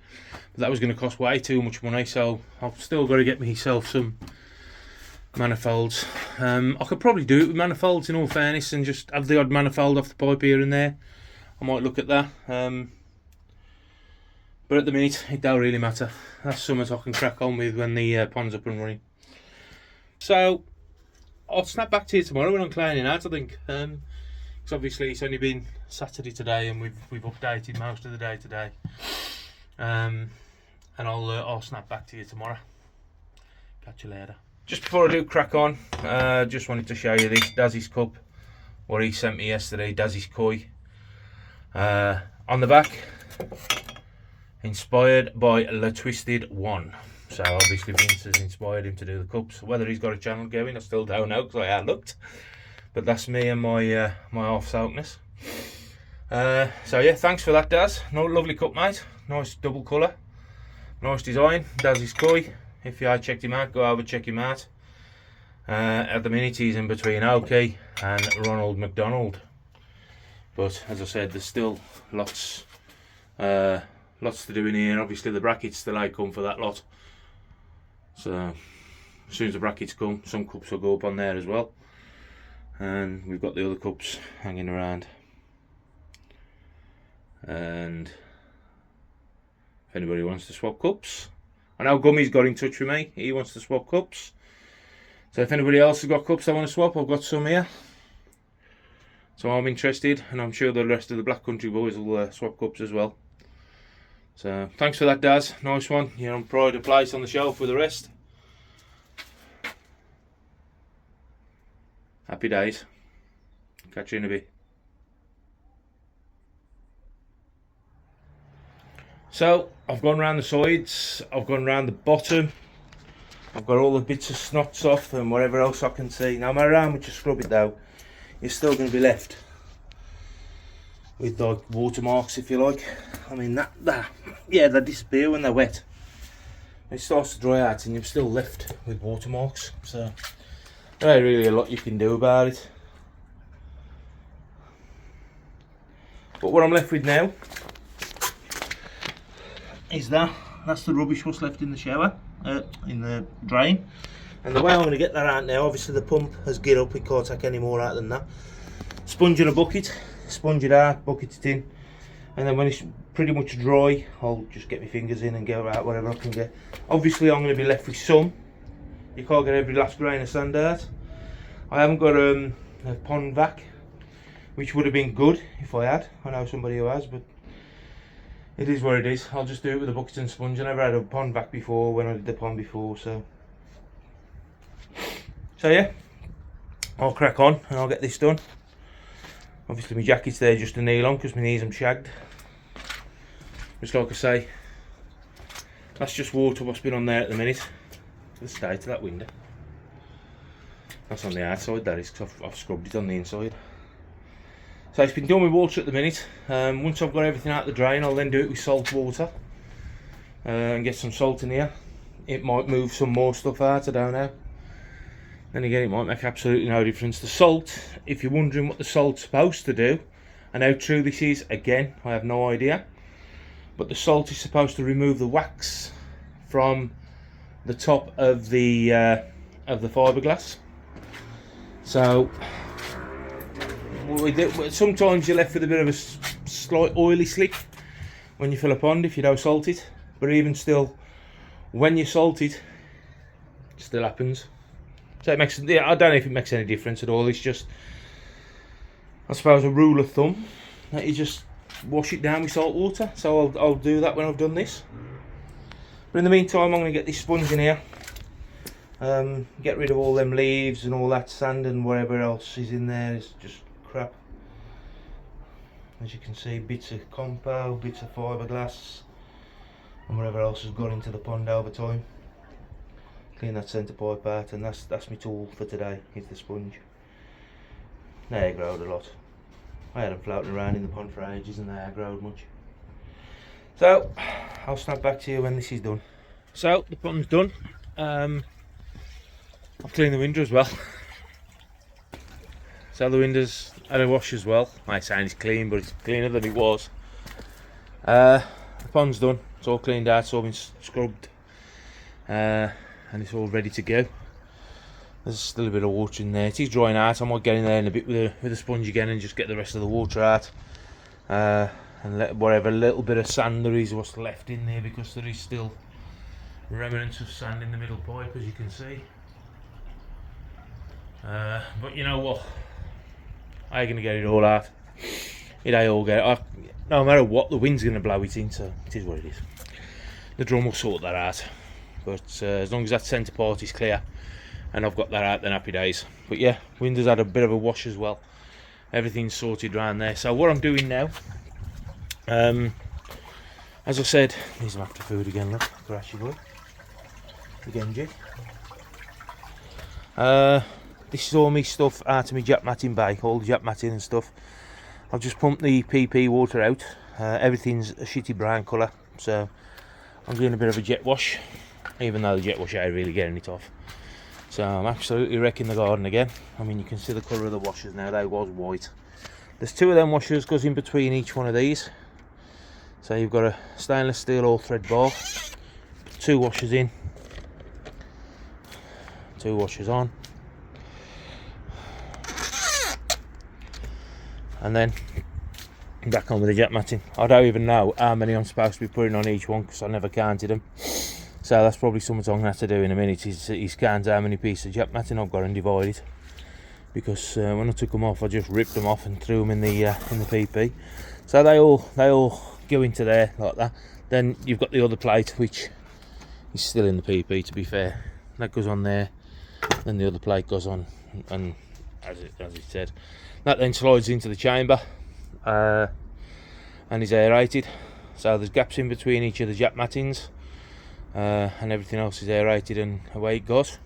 But that was going to cost way too much money, so I've still got to get myself some manifolds. I could probably do it with manifolds, in all fairness, and just have the odd manifold off the pipe here and there. I might look at that. But at the minute, it don't really matter. That's something I can crack on with when the pond's up and running. So I'll snap back to you tomorrow when I'm cleaning out, I think. Because obviously it's only been Saturday today, and we've updated most of the day today. And I'll snap back to you tomorrow. Catch you later. Just before I do crack on, just wanted to show you this Dazzy's cup, what he sent me yesterday, Dazzy's koi. On the back, inspired by Le Twisted One. So obviously Vince has inspired him to do the cups. Whether he's got a channel going, I still don't know, because I haven't looked. But that's me and my my half-soakness. So yeah, thanks for that, Daz. No, lovely cup, mate. Nice double colour, nice design. Dazzy's koi. If you haven't checked him out, go over check him out. At the minute he's in between Oki and Ronald McDonald. But as I said, there's still lots to do in here. Obviously the brackets still ain't come for that lot. So as soon as the brackets come, some cups will go up on there as well. And we've got the other cups hanging around. And if if anybody wants to swap cups. I know Gummy's got in touch with me, he wants to swap cups. So if anybody else has got cups they want to swap, I've got some here. So I'm interested, and I'm sure the rest of the Black Country boys will swap cups as well. So thanks for that, Daz. Nice one. You're on pride of place on the shelf with the rest. Happy days. Catch you in a bit. So I've gone around the sides, I've gone around the bottom, I've got all the bits of snots off and whatever else I can see. Now no matter how much you scrub it though, you're still going to be left with like watermarks, if you like. I mean yeah, they disappear when they're wet. It starts to dry out and you're still left with watermarks. So there ain't really a lot you can do about it. But what I'm left with now is that's the rubbish what's left in the shower, in the drain. And the way I'm going to get that out now, obviously the pump has geared up, it can't take any more out than that. Sponge in a bucket, sponge it out, bucket it in, and then when it's pretty much dry, I'll just get my fingers in and get out whatever I can get. Obviously I'm going to be left with some. You can't get every last grain of sand out. I haven't got a pond vac, which would have been good if I had. I know somebody who has, but it is what it is. I'll just do it with a bucket and sponge. I never had a pond vac before when I did the pond before, so yeah, I'll crack on and I'll get this done. Obviously my jacket's there just to kneel on because my knees are shagged. Just like I say, that's just water what's been on there at the minute. The state of that window. That's on the outside, that is, because I've scrubbed it on the inside. So it's been done with water at the minute. Once I've got everything out the drain, I'll then do it with salt water and get some salt in here. It might move some more stuff out, I don't know. Then again, it might make absolutely no difference. The salt, if you're wondering what the salt's supposed to do and how true this is, again, I have no idea. But the salt is supposed to remove the wax from the top of the fiberglass. So sometimes you're left with a bit of a slight oily slick when you fill a pond if you don't salt it, but even still, when you salt it, it still happens. So it makes, I don't know if it makes any difference at all. It's just, I suppose, a rule of thumb that you just wash it down with salt water. So I'll do that when I've done this. But in the meantime, I'm going to get this sponge in here, get rid of all them leaves and all that sand and whatever else is in there. It's just crap. As you can see, bits of compo, bits of fiberglass and whatever else has gone into the pond over time. Clean that centre pipe out, and that's my tool for today, is the sponge. They aggrowed a lot. I had them floating around in the pond for ages and they aggrowed much. So I'll snap back to you when this is done. So the pond's done. I've cleaned the window as well. So the window's had a wash as well. My sign is clean, but it's cleaner than it was. The pond's done. It's all cleaned out. It's all been scrubbed, and it's all ready to go. There's still a bit of water in there. It is drying out. I might get in there in a bit with a sponge again and just get the rest of the water out, and let whatever little bit of sand there is what's left in there, because there is still remnants of sand in the middle pipe, as you can see. But you know what? I ain't gonna get it all out. It ain't all get it. No matter what, the wind's gonna blow it in, so it is what it is. The drum will sort that out. But as long as that centre part is clear and I've got that out, then happy days. But yeah, window's had a bit of a wash as well. Everything's sorted around there. So what I'm doing now, as I said, here's some after food again, look, Thrashy boy. Again, Jig. This is all my stuff out of my jack matting bay, all the jack matting and stuff. I've just pumped the PP water out. Everything's a shitty brown colour, so I'm doing a bit of a jet wash, even though the jet wash ain't really getting it off. So I'm absolutely wrecking the garden again. I mean, you can see the colour of the washers now. They was white. There's two of them washers goes in between each one of these. So you've got a stainless steel all thread bar, two washers in, two washers on, and then back on with the jet matting. I don't even know how many I'm supposed to be putting on each one because I never counted them. So that's probably something I'm going to have to do in a minute, is count how many pieces of jet matting I've got and divide it. Because when I took them off, I just ripped them off and threw them in the PP. So they all go into there like that. Then you've got the other plate, which is still in the PP, to be fair. That goes on there, then the other plate goes on, and as it said, that then slides into the chamber and is aerated. So there's gaps in between each of the jet mattings, and everything else is aerated, and away it goes.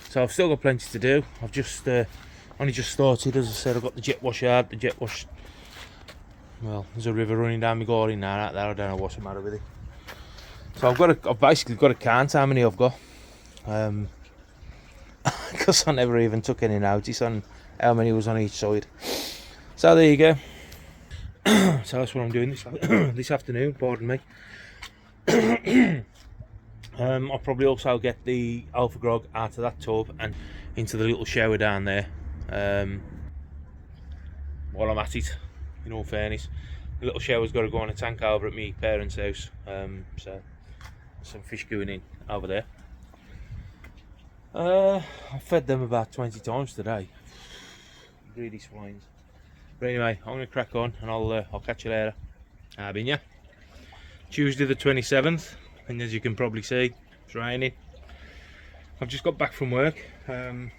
So I've still got plenty to do. I've just only just started. As I said, I've got the jet wash yard, the jet wash. Well, there's a river running down my garden now out there. I don't know what's the matter with it. So I've basically got to count how many I've got, because I never even took any notice on how many was on each side. So there you go. So that's what I'm doing this afternoon. Pardon me. I'll probably also get the Alpha Grog out of that tub and into the little shower down there. While I'm at it, in all fairness, the little shower's got to go on a tank over at my parents' house. So some fish going in over there. I've fed them about 20 times today. Greedy swines. But anyway, I'm going to crack on, and I'll catch you later. Been ya? Tuesday the 27th, and as you can probably see, it's raining. I've just got back from work. I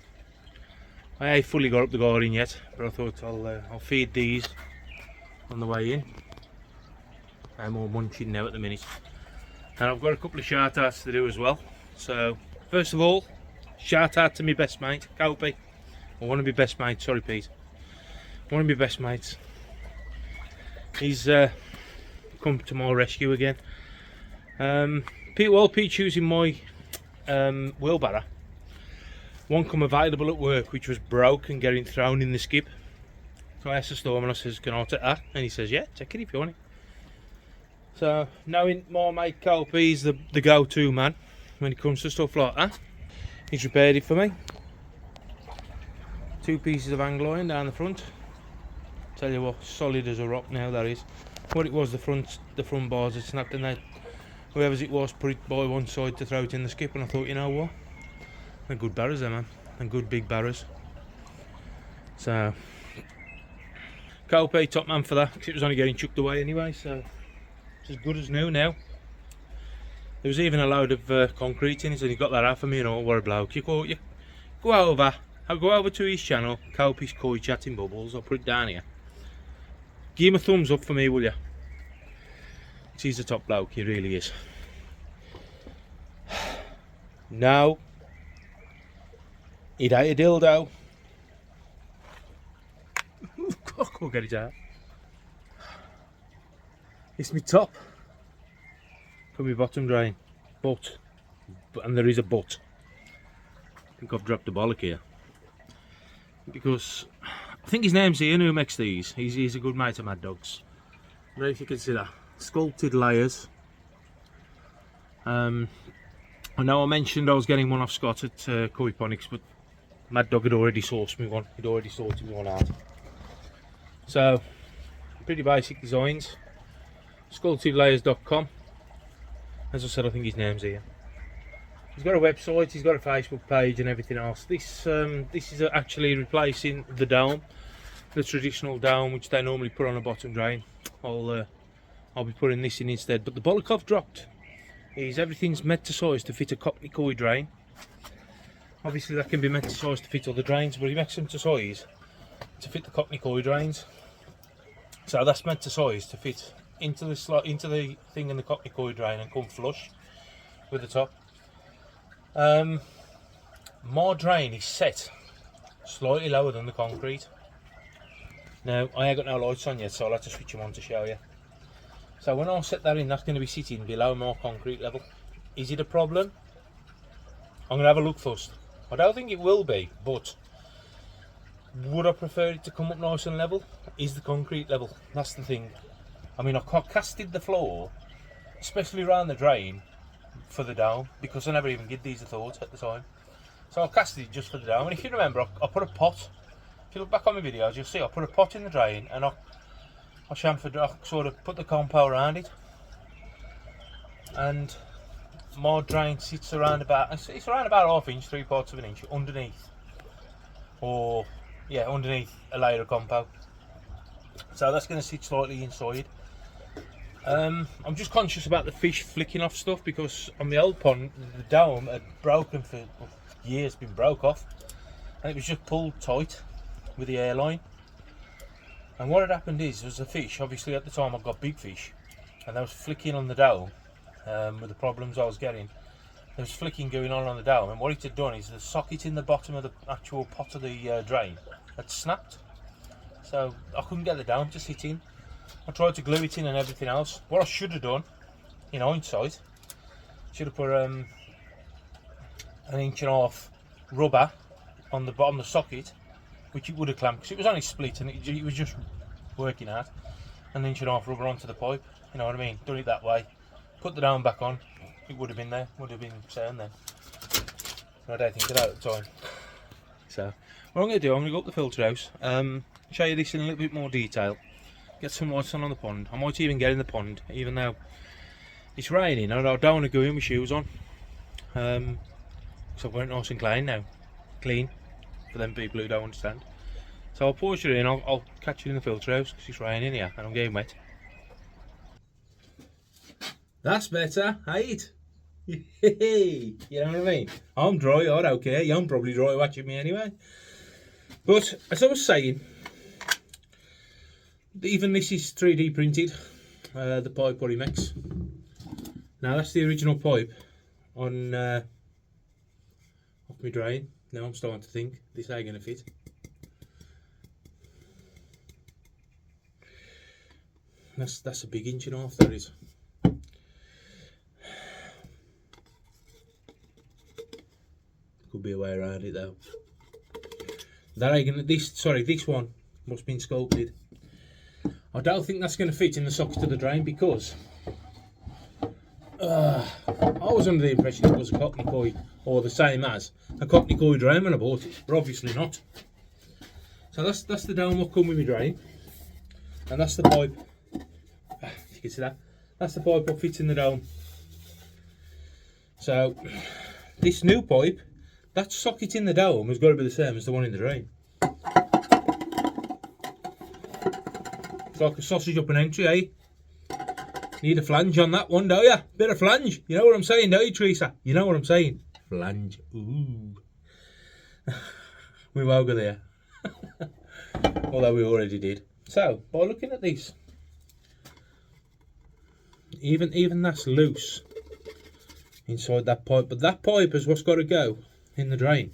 ain't fully got up the garden yet, but I thought I'll feed these on the way in. I'm all munching now at the minute, and I've got a couple of shout outs to do as well. So first of all, shout out to my best mate, Copy. Or one of my best mates, sorry Pete. One of my best mates. He's come to my rescue again. Pete's using my wheelbarrow. One come available at work which was broke and getting thrown in the skip. So I asked the storeman, I says, can I take that? And he says, yeah, take it if you want it. So knowing my mate Copy is the go-to man when it comes to stuff like that, he's repaired it for me. 2 pieces of hang line down the front. Tell you what, solid as a rock now that is. What it was, the front bars had snapped, and they, whoever's it was, put it by one side to throw it in the skip, and I thought, you know what, they're good barrows there, man, and good big barrows. So Copay, top man for that, because it was only getting chucked away anyway, so it's as good as new now. There was even a load of concrete in it, and he got that out for me, and all. What a bloke. You go over, I'll go over to his channel, Copy's Koi Chatting Bubbles. I'll put it down here. Give him a thumbs up for me, will you? He's a top bloke, he really is. No, it ain't a dildo. I can't get it out. It's my top for my bottom drain, but, and there is a but. I think I've dropped a bollock here, because I think his name's Ian who makes these. He's a good mate of Mad Dog's. I don't know if you can see that. Sculpted layers. I know I mentioned I was getting one off Scott at Koi Ponics, but Mad Dog had already sourced me one. He'd already sorted me one out. So, pretty basic designs. Sculptedlayers.com. As I said, I think his name's Ian. He's got a website, he's got a Facebook page and everything else. This is actually replacing the dome, the traditional dome which they normally put on a bottom drain. I'll be putting this in instead. But the bollock I've dropped is everything's meant to size to fit a Cockney Koi drain. Obviously that can be meant to size to fit other drains, but he makes them to size to fit the Cockney Koi drains. So that's meant to size to fit into the slot, into the thing in the Cockney Koi drain and come flush with the top. My drain is set slightly lower than the concrete. Now I ain't got no lights on yet, so I'll have to switch them on to show you. So when I set that in, that's going to be sitting below my concrete level. Is it a problem? I'm going to have a look first. I don't think it will be, but would I prefer it to come up nice and level? Is the concrete level? That's the thing. I mean, I casted the floor, especially around the drain, for the dome, because I never even did these a thought at the time. So I casted it just for the dome, and if you remember, I put a pot. If you look back on my videos, you'll see I put a pot in the drain, and I sort of put the compo around it, and my drain sits around about, it's around about ½ inch, 3/4 of an inch underneath, or yeah, underneath a layer of compo. So that's going to sit slightly inside. I'm just conscious about the fish flicking off stuff, because on the old pond the dome had broken for years, been broke off, and it was just pulled tight with the airline. And what had happened is, there was a fish, obviously at the time I got big fish, and they was flicking on the dome. With the problems I was getting, there was flicking going on the dome, and what it had done is the socket in the bottom of the actual pot of the drain had snapped, so I couldn't get the dome to sit in. I tried to glue it in and everything else. What I should have done, in hindsight, should have put an 1.5 inch rubber on the bottom of the socket, which it would have clamped, because it was only split and it was just working out. An 1.5 inch rubber onto the pipe, you know what I mean? Done it that way, put the dome back on, it would have been there, would have been sound then. So I don't think of that at the time. So what I'm going to do, I'm going to go up the filter house, show you this in a little bit more detail, get some lights on the pond. I might even get in the pond, even though it's raining and I don't want to go in with shoes on, because I've got it nice and clean, for them people who don't understand. So I'll pause you in, I'll catch you in the filter house, because it's raining here and I'm getting wet. That's better, ain't it? You know what I mean? I'm dry, I don't care. You're probably dry watching me anyway. But as I was saying, even this is 3D printed, the pipe what he makes. Now that's the original pipe on off my drain. Now I'm starting to think this ain't gonna fit. That's a big 1.5 inch, that is. Could be a way around it though. That ain't gonna, this one must have been sculpted. I don't think that's going to fit in the socket of the drain, because I was under the impression it was a Cockney Koi, or the same as a Cockney Koi drain when I bought it, but obviously not. So that's the dome what come with my drain, and that's the pipe. If you can see that, that's the pipe what fits in the dome. So this new pipe, that socket in the dome has got to be the same as the one in the drain. It's like a sausage up an entry, eh? Need a flange on that one, don't you? Bit of flange. You know what I'm saying, don't you, Teresa? You know what I'm saying? Flange. Ooh. We won't go there. Although we already did. So, by looking at this, even that's loose inside that pipe, but that pipe is what's got to go in the drain.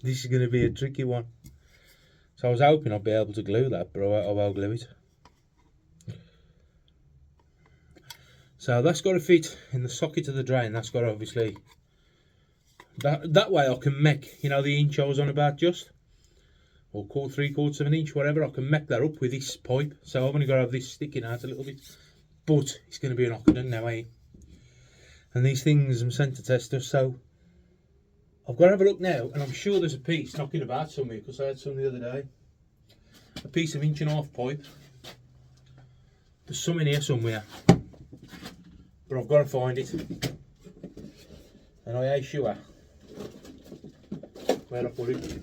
This is going to be a tricky one. So I was hoping I'd be able to glue that, but I won't glue it. So that's got to fit in the socket of the drain. That's got to obviously, that way I can make, you know, the inch I was on about just, or 3/4 of an inch, whatever. I can make that up with this pipe. So I've only got to have this sticking out a little bit, but it's going to be an Ockenden now, eh? And these things I'm sent to test us, so I've got to have a look now, and I'm sure there's a piece knocking about somewhere, because I had some the other day. A piece of 1.5 inch pipe. There's some in here somewhere, but I've got to find it. And I ain't sure where I put it.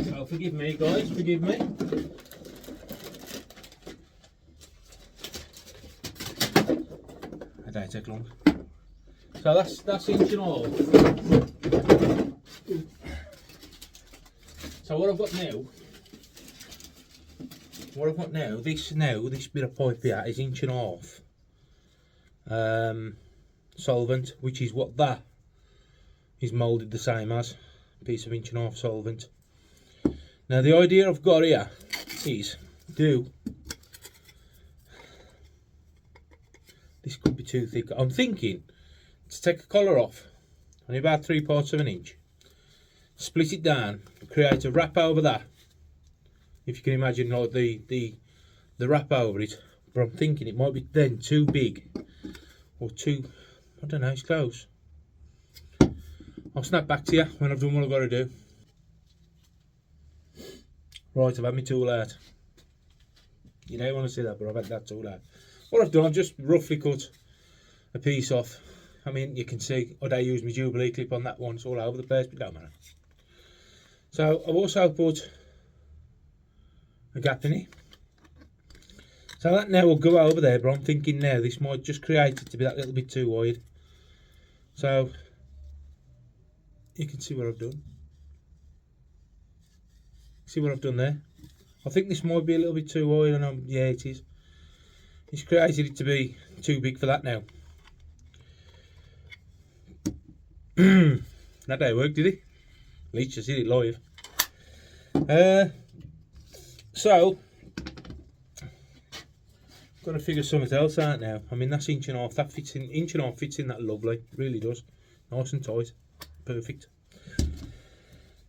So forgive me, guys, forgive me. That don't take long. So that's 1.5 inch. So what I've got now, this bit of pipe here is 1.5 inch solvent, which is what that is moulded the same as, a piece of 1.5 inch solvent. Now the idea I've got here is this could be too thick. I'm thinking to take a collar off, only about 3/4 of an inch, split it down, create a wrap over that, if you can imagine, like the wrap over it. But I'm thinking it might be then too big, or too, I don't know, it's close. I'll snap back to you when I've done what I've got to do. Right, I've had my tool out. You don't want to see that, but I've had that tool out. What I've done, I've just roughly cut a piece off. I mean, you can see I don't use my Jubilee clip on that one. It's all over the place, but don't matter. So I've also put a gap in it. So that now will go over there, but I'm thinking now this might just create it to be that little bit too wide. So you can see what I've done. See what I've done there? I think this might be a little bit too wide, and yeah, it is. It's created it to be too big for that now. That didn't work, did it? At least you see it live. So got to figure something else out now. I mean, that's 1.5 inches. That fits in, 1.5 inches fits in that lovely. It really does. Nice and tight. Perfect.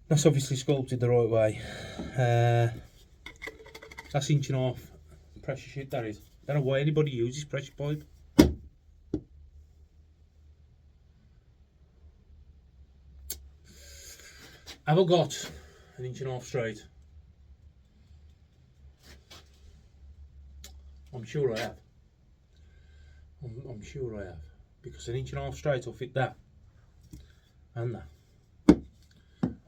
That's obviously sculpted the right way. That's 1.5 inches pressure sheet, that is. I don't know why anybody uses pressure pipe. Have I got 1.5 inches straight? I'm sure I have. I'm sure I have. Because 1.5 inches straight will fit that. And that.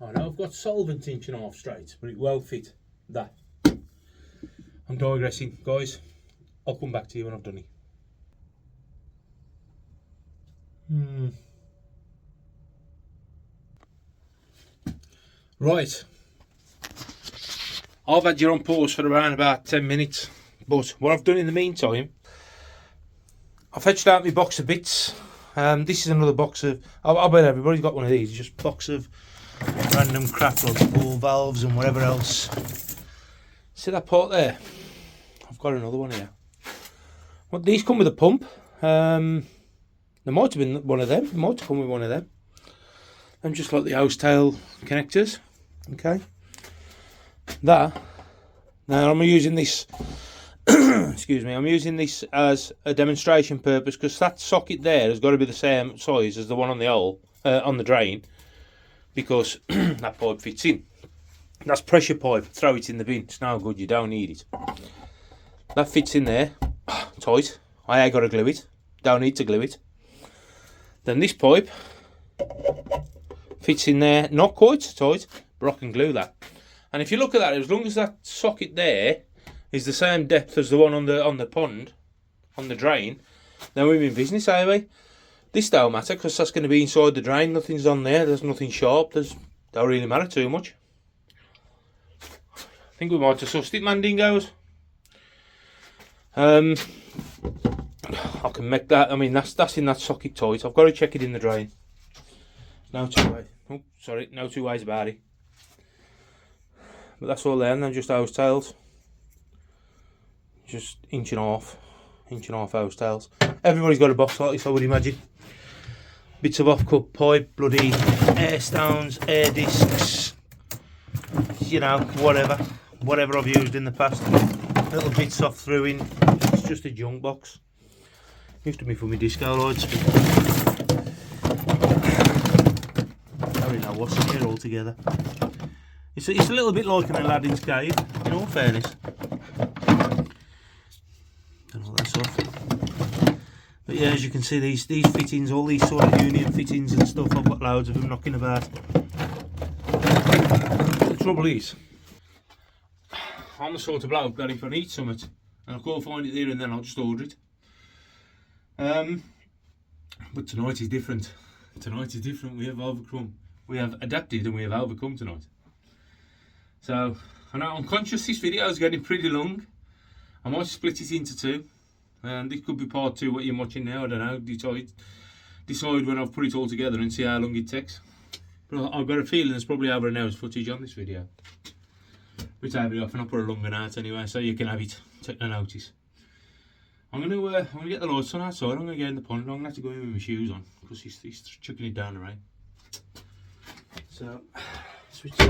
I know I've got solvent 1.5 inches straight, but it won't fit that. I'm digressing, guys. I'll come back to you when I've done it. Right. I've had you on pause for around about 10 minutes. But what I've done in the meantime, I've fetched out my box of bits. This is another box of, I bet everybody's got one of these, just a box of random crap like ball valves and whatever else. See that part there? I've got another one here. Well, these come with a pump. There might have been one of them. It might have come with one of them. And just like the hose tail connectors. Okay. That. Now I'm using this. Excuse me. I'm using this as a demonstration purpose because that socket there has got to be the same size as the one on the hole on the drain, because that pipe fits in. That's pressure pipe. Throw it in the bin. It's no good. You don't need it. That fits in there. Tight. I ain't got to glue it. Don't need to glue it. Then this pipe fits in there, not quite tight, but I can glue that. And if you look at that, as long as that socket there is the same depth as the one on the pond, on the drain, then we're in business, are we? This don't matter because that's going to be inside the drain. Nothing's on there. There's nothing sharp. Don't really matter too much. I think we might have sussed it, Mandingos. I can make that. I mean, that's in that socket tight. I've got to check it in the drain. No two ways. Oh, sorry, no two ways about it. But that's all there, and then just hose tails. Just 1.5 inch hose tails. Everybody's got a box like this, I would imagine. Bits of off-cut pipe, bloody air stones, air discs, you know, whatever I've used in the past. Little bits off through in. It's just a junk box. Used to be for my disco lights. I don't really know what's in here altogether. It's a little bit like an Aladdin's cave, in all fairness. Don't know that's off. But yeah, as you can see, these fittings, all these sort of union fittings and stuff, I've got loads of them knocking about. The trouble is, I'm the sort of bloke that if I need something and I can't find it there and then, I'll just order it. But tonight is different. Tonight is different. We have adapted and we have overcome tonight. So I know I'm conscious this video is getting pretty long. I might split it into two, and this could be part 2 what you're watching now. I don't know. Decide when I've put it all together and see how long it takes. But I've got a feeling there's probably over an hour's footage on this video. We tape it off and I'll put a longer night anyway, so you can have it. Take no notice. I'm gonna get the lights on outside. I'm gonna get in the pond. I'm gonna have to go in with my shoes on because he's chucking it down the rain. So switch.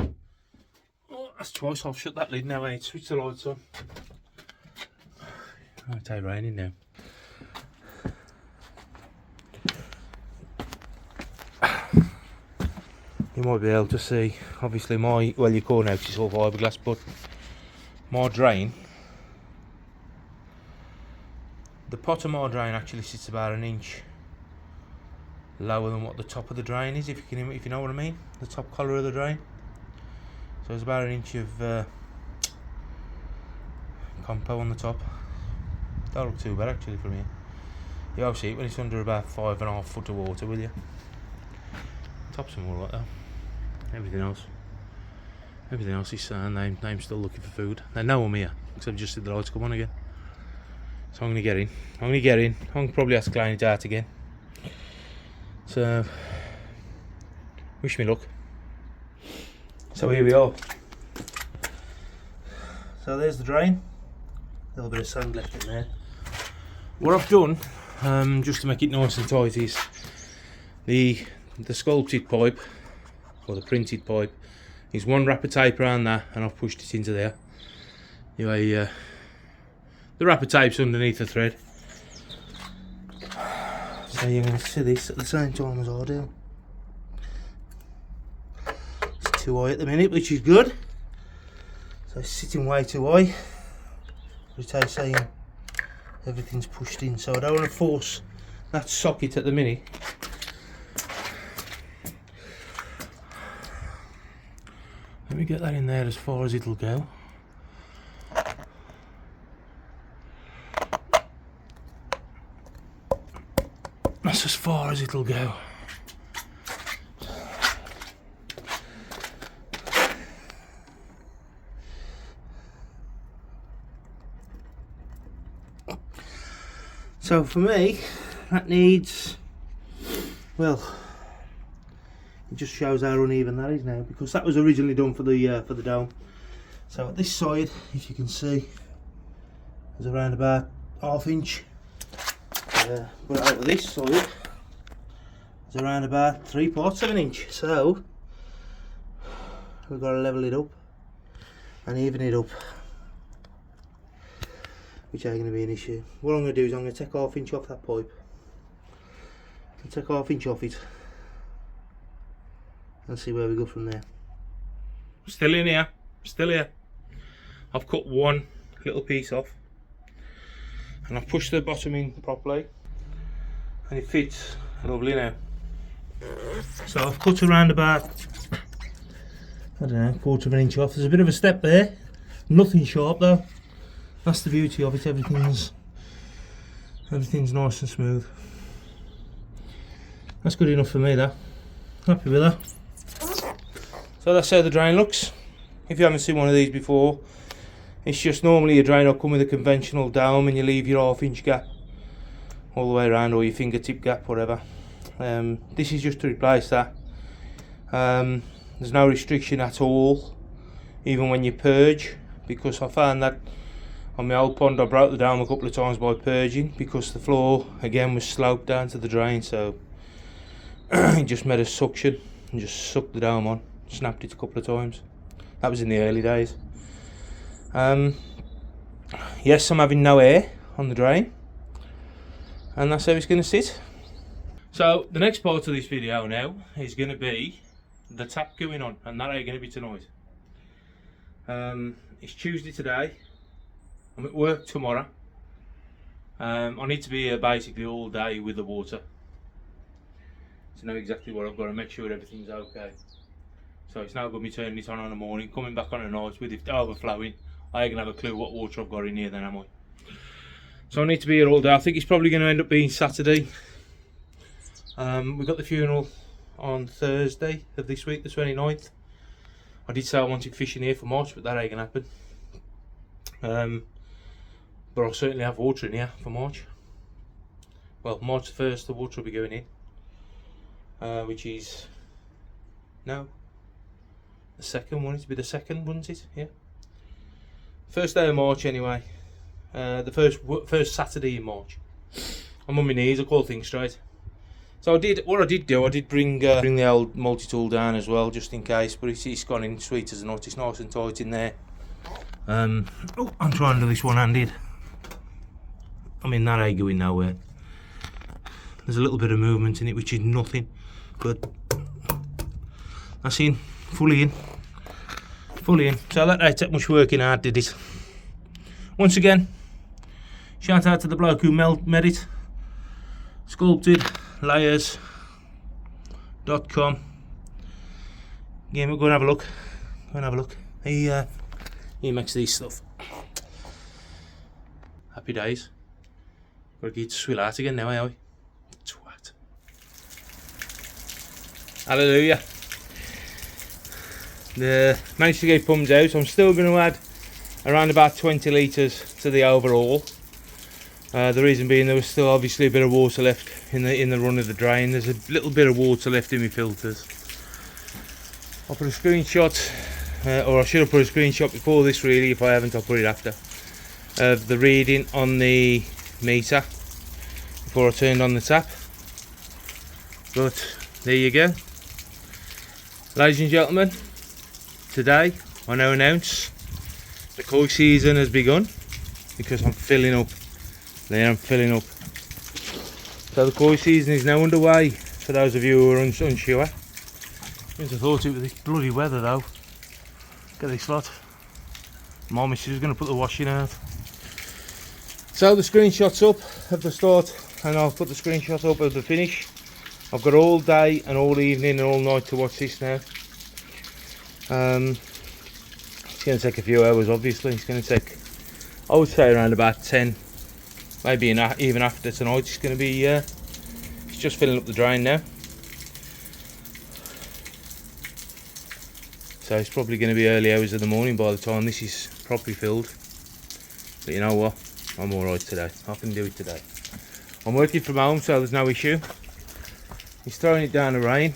Oh, that's twice. I'll shut that lid now. Switch the lights on. Oh, it's raining now. You might be able to see, obviously, well, you can't notice all fiberglass, but my drain, the pot of my drain actually sits about an inch lower than what the top of the drain is, if you know what I mean, the top collar of the drain. So it's about an inch of compo on the top. Don't look too bad actually from here. You obviously see it when it's under about 5.5 foot of water, will you? Top's some more like that. Everything else is sound. I'm still looking for food. They know I'm here because I've just said the lights come on again. So I'm gonna get in. I'm gonna probably have to clean it out again. So wish me luck. So here we are. So there's the drain. A little bit of sand left in there. What I've done, just to make it nice and tight, is the sculpted pipe, or the printed pipe, is one wrap of tape around that, and I've pushed it into there. Anyway, the wrap of tape's underneath the thread. So you're going to see this at the same time as I do. It's too high at the minute, which is good. So it's sitting way too high. But I'm saying everything's pushed in, so I don't want to force that socket at the minute. Let me get that in there as far as it'll go. That's as far as it'll go. So for me, that needs, well, it just shows how uneven that is now, because that was originally done for the dome. So at this side, if you can see, there's around about ½ inch. But over this side, there's around about 3/4 of an inch. So we've got to level it up and even it up, which ain't going to be an issue. What I'm going to do is I'm going to take ½ inch off that pipe, and take ½ inch off it, and see where we go from there. Still in here, still here. I've cut one little piece off, and I've pushed the bottom in properly, and it fits lovely now. So I've cut around about, I don't know, 1/4 of an inch off. There's a bit of a step there, nothing sharp though. That's the beauty of it. Everything's nice and smooth. That's good enough for me, that. Happy with that. So that's how the drain looks. If you haven't seen one of these before, it's just normally a drain will come with a conventional dome, and you leave your ½ inch gap all the way around, or your fingertip gap, whatever. This is just to replace that. There's no restriction at all, even when you purge, because I found that on my old pond I broke the dome a couple of times by purging, because the floor again was sloped down to the drain, so it just made a suction and just sucked the dome on, snapped it a couple of times. That was in the early days. Yes, I'm having no air on the drain, and that's how it's going to sit. So the next part of this video now is going to be the tap going on, and that ain't going to be tonight. It's Tuesday today. I'm at work tomorrow. I need to be here basically all day with the water to know exactly what I've got to make sure everything's okay. So it's now going to be turning it on the morning, coming back on a night with it overflowing. I ain't going to have a clue what water I've got in here then, am I? So I need to be here all day. I think it's probably going to end up being Saturday. We've got the funeral on Thursday of this week, the 29th. I did say I wanted fishing here for March, but that ain't going to happen. But I'll certainly have water in here for March. Well, March 1st the water will be going in, which is, no, the second one. It to be the second, wouldn't it? Yeah. First day of March anyway. The first Saturday in March. I'm on my knees. I call things straight. So I did bring the old multi-tool down as well, just in case. But it's gone in sweet as a nut. It's nice and tight in there. I'm trying to do this one-handed. I mean, that ain't going nowhere. There's a little bit of movement in it, which is nothing, but that's in, fully in. So that ain't that much working hard, did it? once again, shout out to the bloke who made it. Sculpted layers.com. Yeah, go and have a look. Go and have a look. He makes these stuff. Happy days. Gotta get to swill out again now, eh? Twat. Hallelujah. Managed to get pumps out. I'm still going to add around about 20 litres to the overall. The reason being there was still obviously a bit of water left in the run of the drain. There's a little bit of water left in my filters. I'll put a screenshot, or I should have put a screenshot before this really. If I haven't, I'll put it after, of the reading on the meter before I turned on the tap. But there you go, ladies and gentlemen. Today I now announce the koi season has begun, because I'm filling up. There, I'm filling up. So the koi season is now underway, for those of you who are unsure. I thought it was this bloody weather though. Look at this lot. My missus is going to put the washing out. So the screenshot's up of the start, and I'll put the screenshot up of the finish. I've got all day and all evening and all night to watch this now. It's going to take a few hours obviously. It's going to take, I would say, around about 10, maybe even after tonight. It's going to be, it's just filling up the drain now. So it's probably going to be early hours of the morning by the time this is properly filled. But you know what? I'm alright today. I can do it today. I'm working from home, so there's no issue. He's throwing it down the rain.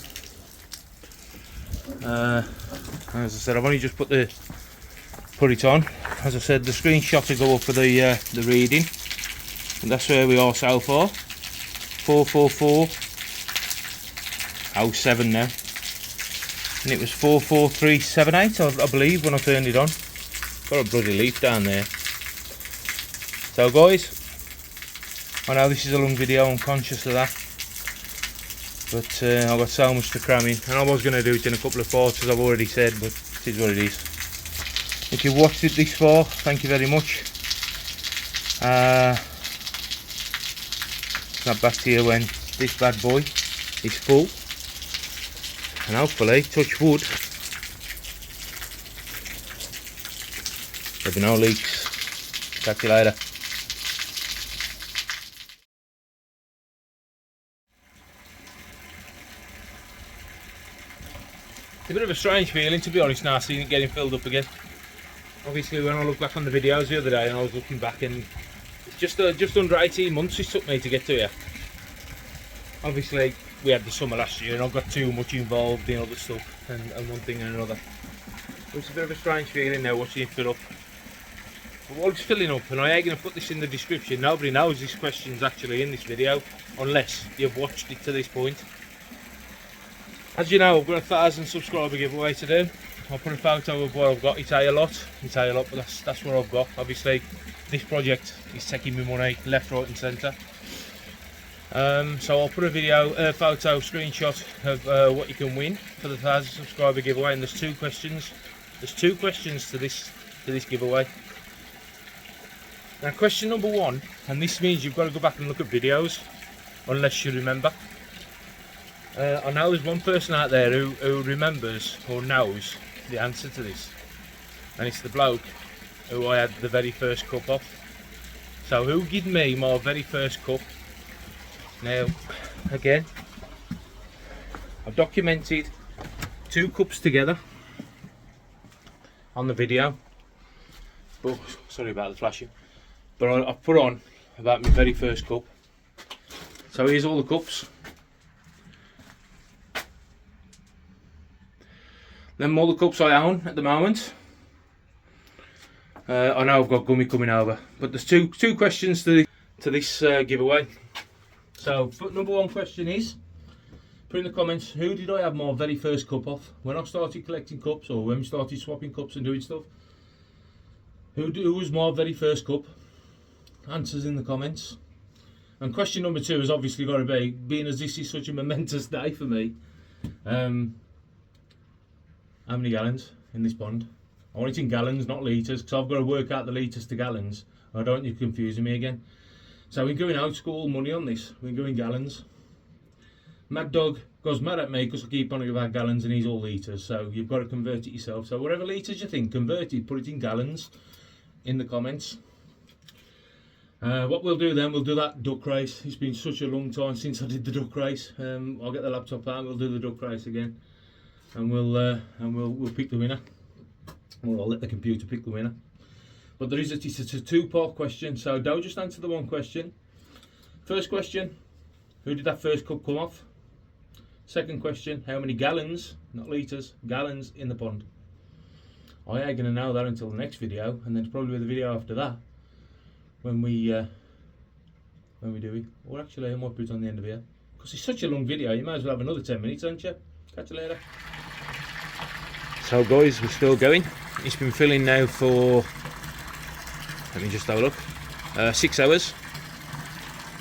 As I said, I've only just put it on. As I said, the screenshot will go up for the reading. And that's where we are so far. 444.07 now. And it was 443.78, I believe, when I turned it on. Got a bloody leaf down there. So guys, I know this is a long video, I'm conscious of that. But I've got so much to cram in. And I was going to do it in a couple of parts, as I've already said, but it is what it is. If you've watched it this far, thank you very much. Snap back to you when this bad boy is full. And hopefully, touch wood, there'll be no leaks. Catch you later. It's a bit of a strange feeling, to be honest, now seeing it getting filled up again. Obviously, when I look back on the videos the other day, and I was looking back, and it's just under 18 months it took me to get to here. Obviously, we had the summer last year, and I got too much involved in other stuff, and one thing and another. It's a bit of a strange feeling now watching it fill up. But while it's filling up, and I ain't going to put this in the description, nobody knows this question's actually in this video, unless you've watched it to this point. As you know, I've got a 1,000 subscriber giveaway to do. I'll put a photo of what I've got. It's a lot, but that's what I've got. Obviously, this project is taking me money left, right and centre. So I'll put a photo, screenshot of what you can win for the 1,000 subscriber giveaway, and there's two questions. There's two questions to this giveaway. Now, question number one, and this means you've got to go back and look at videos, unless you remember. I know there's one person out there who remembers or knows the answer to this, and it's the bloke who I had the very first cup off. So who gave me my very first cup? Now, again, I've documented 2 cups together on the video, but sorry about the flashing, but I've put on about my very first cup. So here's all the cups. Them all the cups I own at the moment. I know I've got Gummy coming over, but there's two questions to this giveaway. So, number one question is, put in the comments, who did I have my very first cup off? When I started collecting cups, or when we started swapping cups and doing stuff, who was my very first cup? Answers in the comments. And question number 2 has obviously got to be, being as this is such a momentous day for me, how many gallons in this pond? I want it in gallons, not litres, because I've got to work out the litres to gallons. I don't want you confusing me again. So we're going old school money on this. We're going gallons. Mad Dog goes mad at me because I keep on about gallons and he's all litres. So you've got to convert it yourself. So whatever litres you think, convert it, put it in gallons in the comments. What we'll do then, we'll do that duck race. It's been such a long time since I did the duck race. I'll get the laptop out, we'll do the duck race again. And we'll pick the winner. Or I'll let the computer pick the winner. But it's a two-part question, so don't just answer the one question. First question, who did that first cup come off? Second question, how many gallons, not litres, gallons in the pond? I ain't going to know that until the next video, and then it's probably the video after that when we do it. Or actually, I might put it on the end of here because it's such a long video. You might as well have another 10 minutes, haven't you? Catch you later. So guys, we're still going. It's been filling now for, let me just have a look, 6 hours.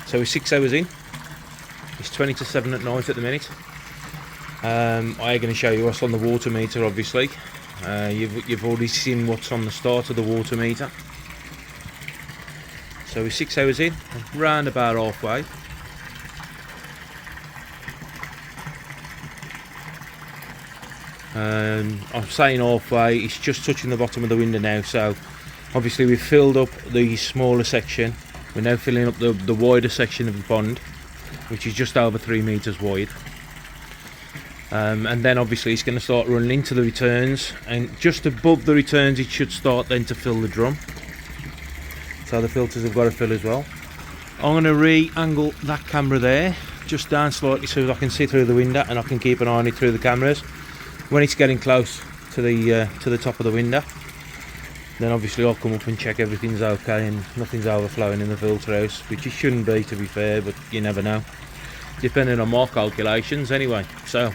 So we're 6 hours in. It's 20 to 7 at night at the minute. I'm going to show you what's on the water meter, obviously. You've already seen what's on the start of the water meter. So we're 6 hours in, round about halfway. I'm saying halfway, it's just touching the bottom of the window now. So obviously we've filled up the smaller section. We're now filling up the wider section of the pond, which is just over 3 meters wide. And then obviously it's going to start running into the returns, and just above the returns it should start then to fill the drum. So the filters have got to fill as well. I'm going to re-angle that camera there just down slightly so that I can see through the window and I can keep an eye on it through the cameras. When it's getting close to the top of the window, then obviously I'll come up and check everything's okay and nothing's overflowing in the filter house, which it shouldn't be, to be fair, but you never know, depending on my calculations anyway. So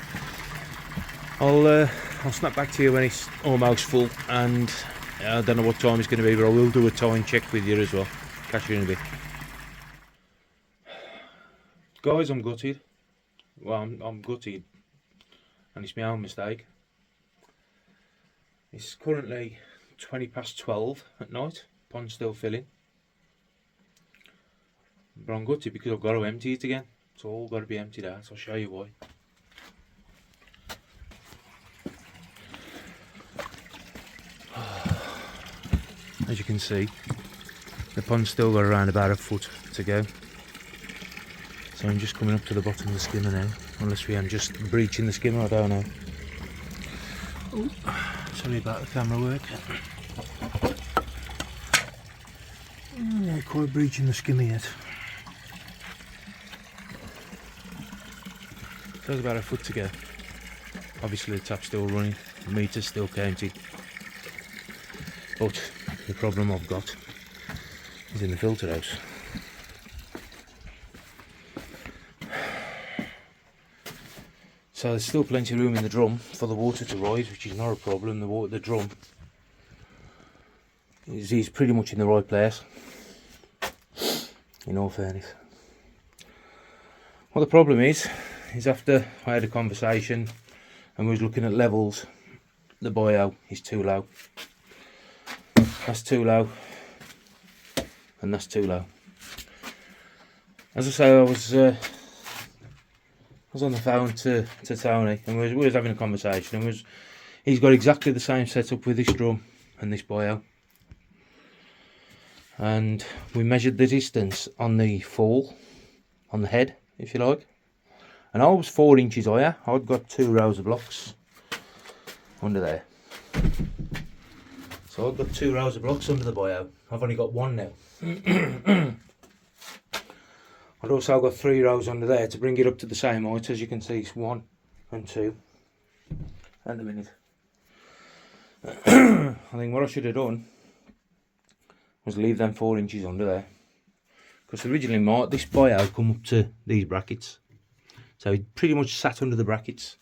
I'll snap back to you when it's almost full, and I don't know what time it's going to be, but I will do a time check with you as well. Catch you in a bit. Guys, I'm gutted. Well, I'm gutted, and it's my own mistake. It's currently 20 past 12 at night, pond's still filling. But I'm gutted because I've got to empty it again. It's all got to be emptied out, I'll show you why. As you can see, the pond's still got around about a foot to go. So I'm just coming up to the bottom of the skimmer now, unless we am just breaching the skimmer, I don't know. Oh, sorry about the camera work. Not quite breaching the skimmer yet. There's about a foot to go. Obviously the tap's still running, the meter's still counting. But the problem I've got is in the filter house. So there's still plenty of room in the drum for the water to rise, which is not a problem. The drum is pretty much in the right place, in all fairness. What the problem is after I had a conversation and we was looking at levels, the bio is too low. That's too low, and that's too low. As I say, I was on the phone to Tony, and we was having a conversation, and he's got exactly the same setup with this drum and this bio. And we measured the distance on the fall, on the head, if you like. And I was 4 inches higher. I'd got 2 rows of blocks under there. So I've got 2 rows of blocks under the bio. I've only got 1 now. I'd also got 3 rows under there to bring it up to the same height. As you can see, it's 1 and 2 at the minute. I think what I should have done was leave them 4 inches under there, because originally this bio come up to these brackets, so it pretty much sat under the brackets.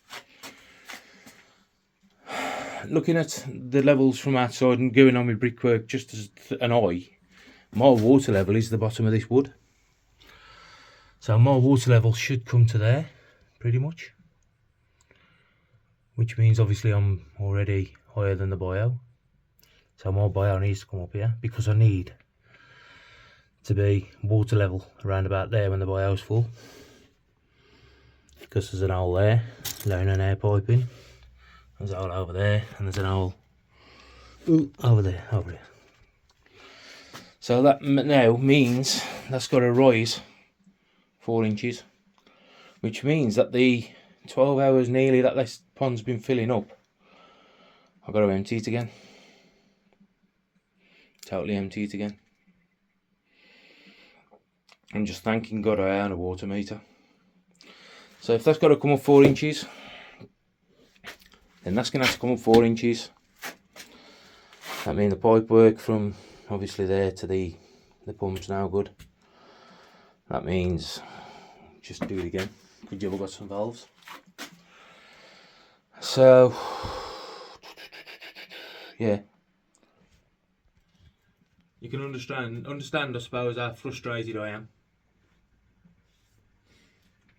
Looking at the levels from outside and going on with brickwork just as an eye, my water level is the bottom of this wood. So my water level should come to there, pretty much. Which means obviously I'm already higher than the bio. So my bio needs to come up here because I need to be water level around about there when the bio's full. Because there's an hole there, allowing an air pipe in. There's a hole over there, and there's an hole over there, over here. So that now means that's got to rise 4 inches, which means that the 12 hours nearly that this pond's been filling up, I've got to empty it again. Totally empty it again. I'm just thanking God I own a water meter. So if that's got to come up 4 inches, then that's going to have to come up 4 inches. That means the pipe work from obviously there to the pump's now good. That means just do it again. Could you have got some valves? So yeah, you can understand I suppose how frustrated I am.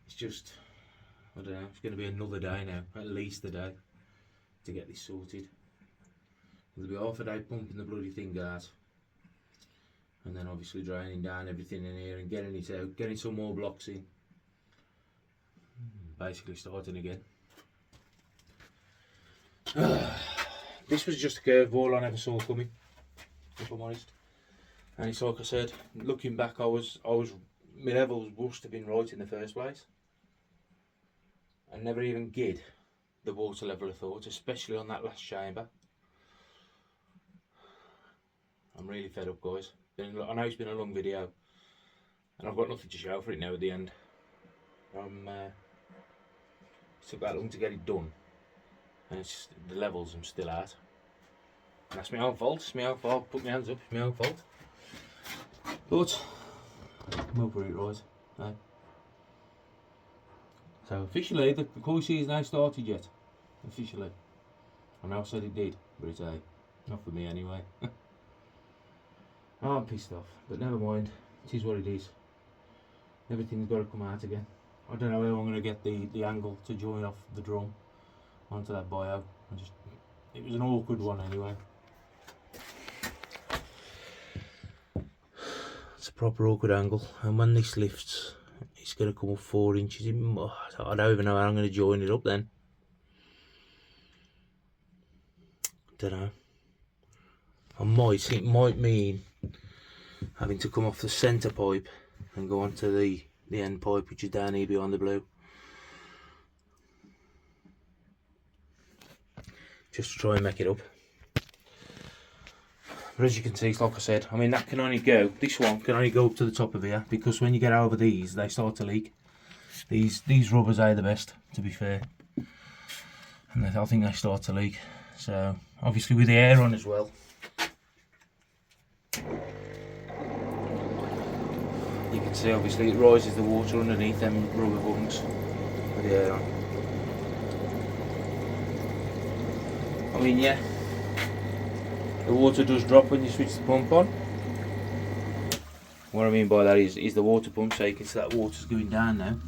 It's just, I don't know, it's going to be another day now, at least a day, to get this sorted. It'll be half a day pumping the bloody thing out, and then obviously draining down everything in here and getting it out, getting some more blocks in, basically starting again. This was just a curveball I never saw coming, if I'm honest. And it's like I said, looking back, my levels must have been right in the first place. I never even gid the water level I thought, especially on that last chamber. I'm really fed up, guys. I know it's been a long video, and I've got nothing to show for it now at the end. It took that long to get it done, and it's the levels I'm still at. And that's my own fault. It's my own fault. Put my hands up. It's my own fault. But I'm over it, right? No. So officially, the koi season now started yet. Officially. I know I said it did, but it's not for me anyway. I'm pissed off, but never mind. It is what it is. Everything's got to come out again. I don't know how I'm going to get the angle to join off the drum onto that bio. It was an awkward one anyway. It's a proper awkward angle, and when this lifts, it's going to come up 4 inches. I don't even know how I'm going to join it up then. Don't know. It might mean having to come off the centre pipe and go onto the end pipe, which is down here behind the blue, just to try and make it up. But as you can see, like I said, I mean, that can only go, this one can only go up to the top of here, because when you get over these, they start to leak. These rubbers are the best, to be fair, and I think they start to leak. So obviously with the air on as well, you can see obviously it rises the water underneath them rubber bungs with the air on. I mean, yeah, the water does drop when you switch the pump on. What I mean by that is the water pump, so you can see that water's going down now.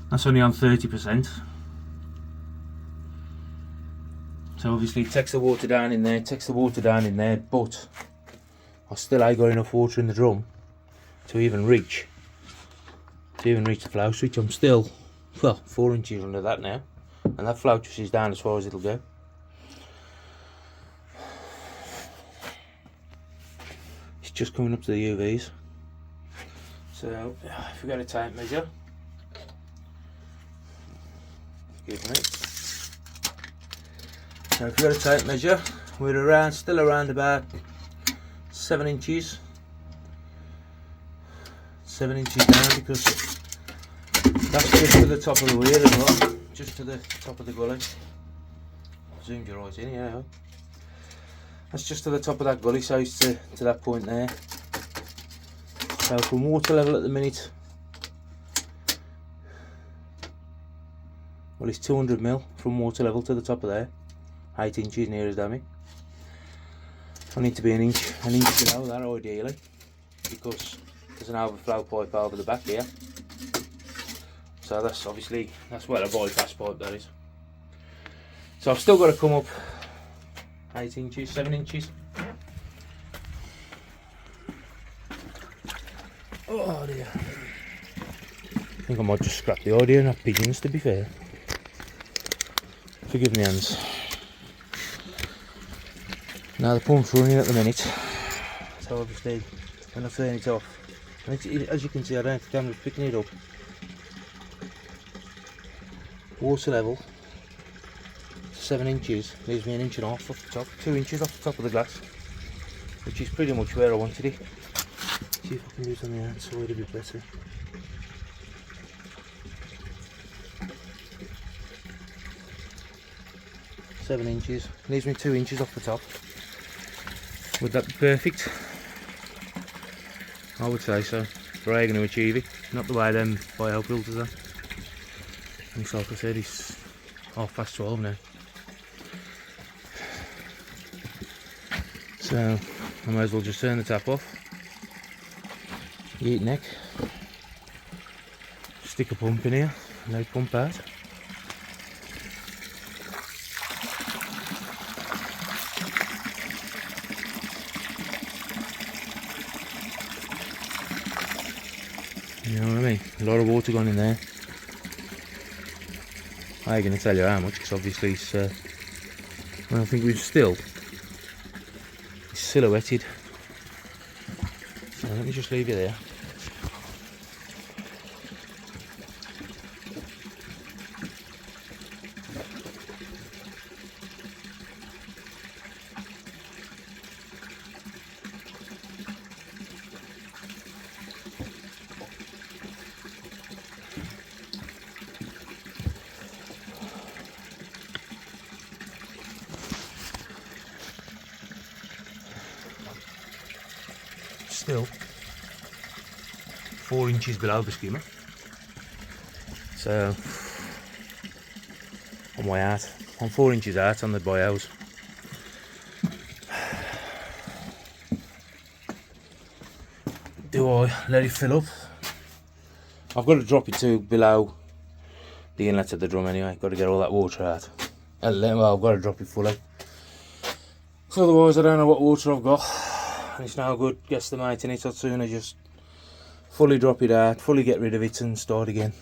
That's only on 30%. So obviously it takes the water down in there, but I still ain't got enough water in the drum to even reach the flow switch. I'm still, well, 4 inches under that now, and that flow switch is down as far as it'll go. It's just coming up to the UVs. So if we got a tape measure, excuse me. So if you've got a tape measure, we're still around about 7 inches. 7 inches down, because that's just to the top of the weir as well, just to the top of the gully. I've zoomed you right in, yeah. That's just to the top of that gully, so it's to that point there. So from water level at the minute, well, it's 200 mil from water level to the top of there. 8 inches near as dummy. I need to be an inch below that ideally, because there's an overflow pipe over the back here. So that's obviously, that's where a bypass pipe that is. So I've still got to come up 8 inches, 7 inches. Oh dear. I think I might just scrap the idea and have pigeons, to be fair. Forgive me, hands. Now the pump's running at the minute, so obviously when I turn it off, and as you can see, I don't think the camera's picking it up. Water level 7 inches, leaves me 1.5 inches off the top, 2 inches off the top of the glass, which is pretty much where I wanted it. See if I can do it on the outside a bit better. Seven inches, leaves me 2 inches off the top. Would that be perfect? I would say so. But how are you going to achieve it? Not the way them bio filters are. And so like I said, it's 12:30 now. So I might as well just turn the tap off. Yeet neck. Stick a pump in here and let it pump out. You know what I mean? A lot of water gone in there. I ain't going to tell you how much, because obviously it's, well, I think it's silhouetted. So let me just leave it there. Still 4 inches below the skimmer, so on my out, I'm 4 inches out on the bios. Do I let it fill up? I've got to drop it to below the inlet of the drum anyway. Got to get all that water out, and well, I've got to drop it fully, so otherwise I don't know what water I've got. And it's no good guesstimating it. I'd sooner just fully drop it out, fully get rid of it and start again.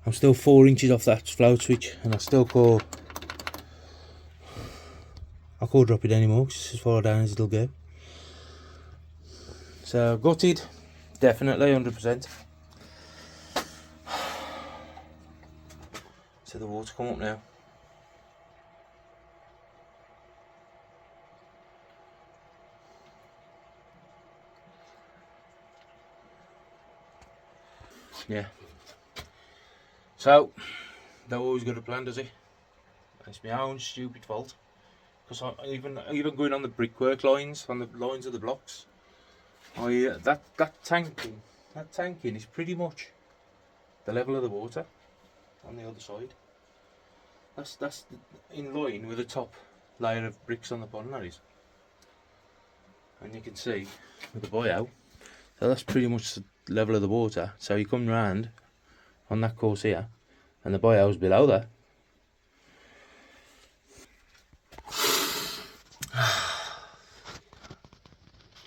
I'm still 4 inches off that float switch, and I can't drop it anymore because it's as far down as it'll go. So gutted, definitely 100%. So the water come up now. Yeah. So, don't always go to plan, does it? It's my own stupid fault. Because even going on the brickwork lines, on the lines of the blocks, that tanking is pretty much the level of the water on the other side. That's in line with the top layer of bricks on the bottom, that is. And you can see with the buyout, so that's pretty much the level of the water. So you come round on that course here, and the buyout's below there.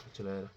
Catch you later.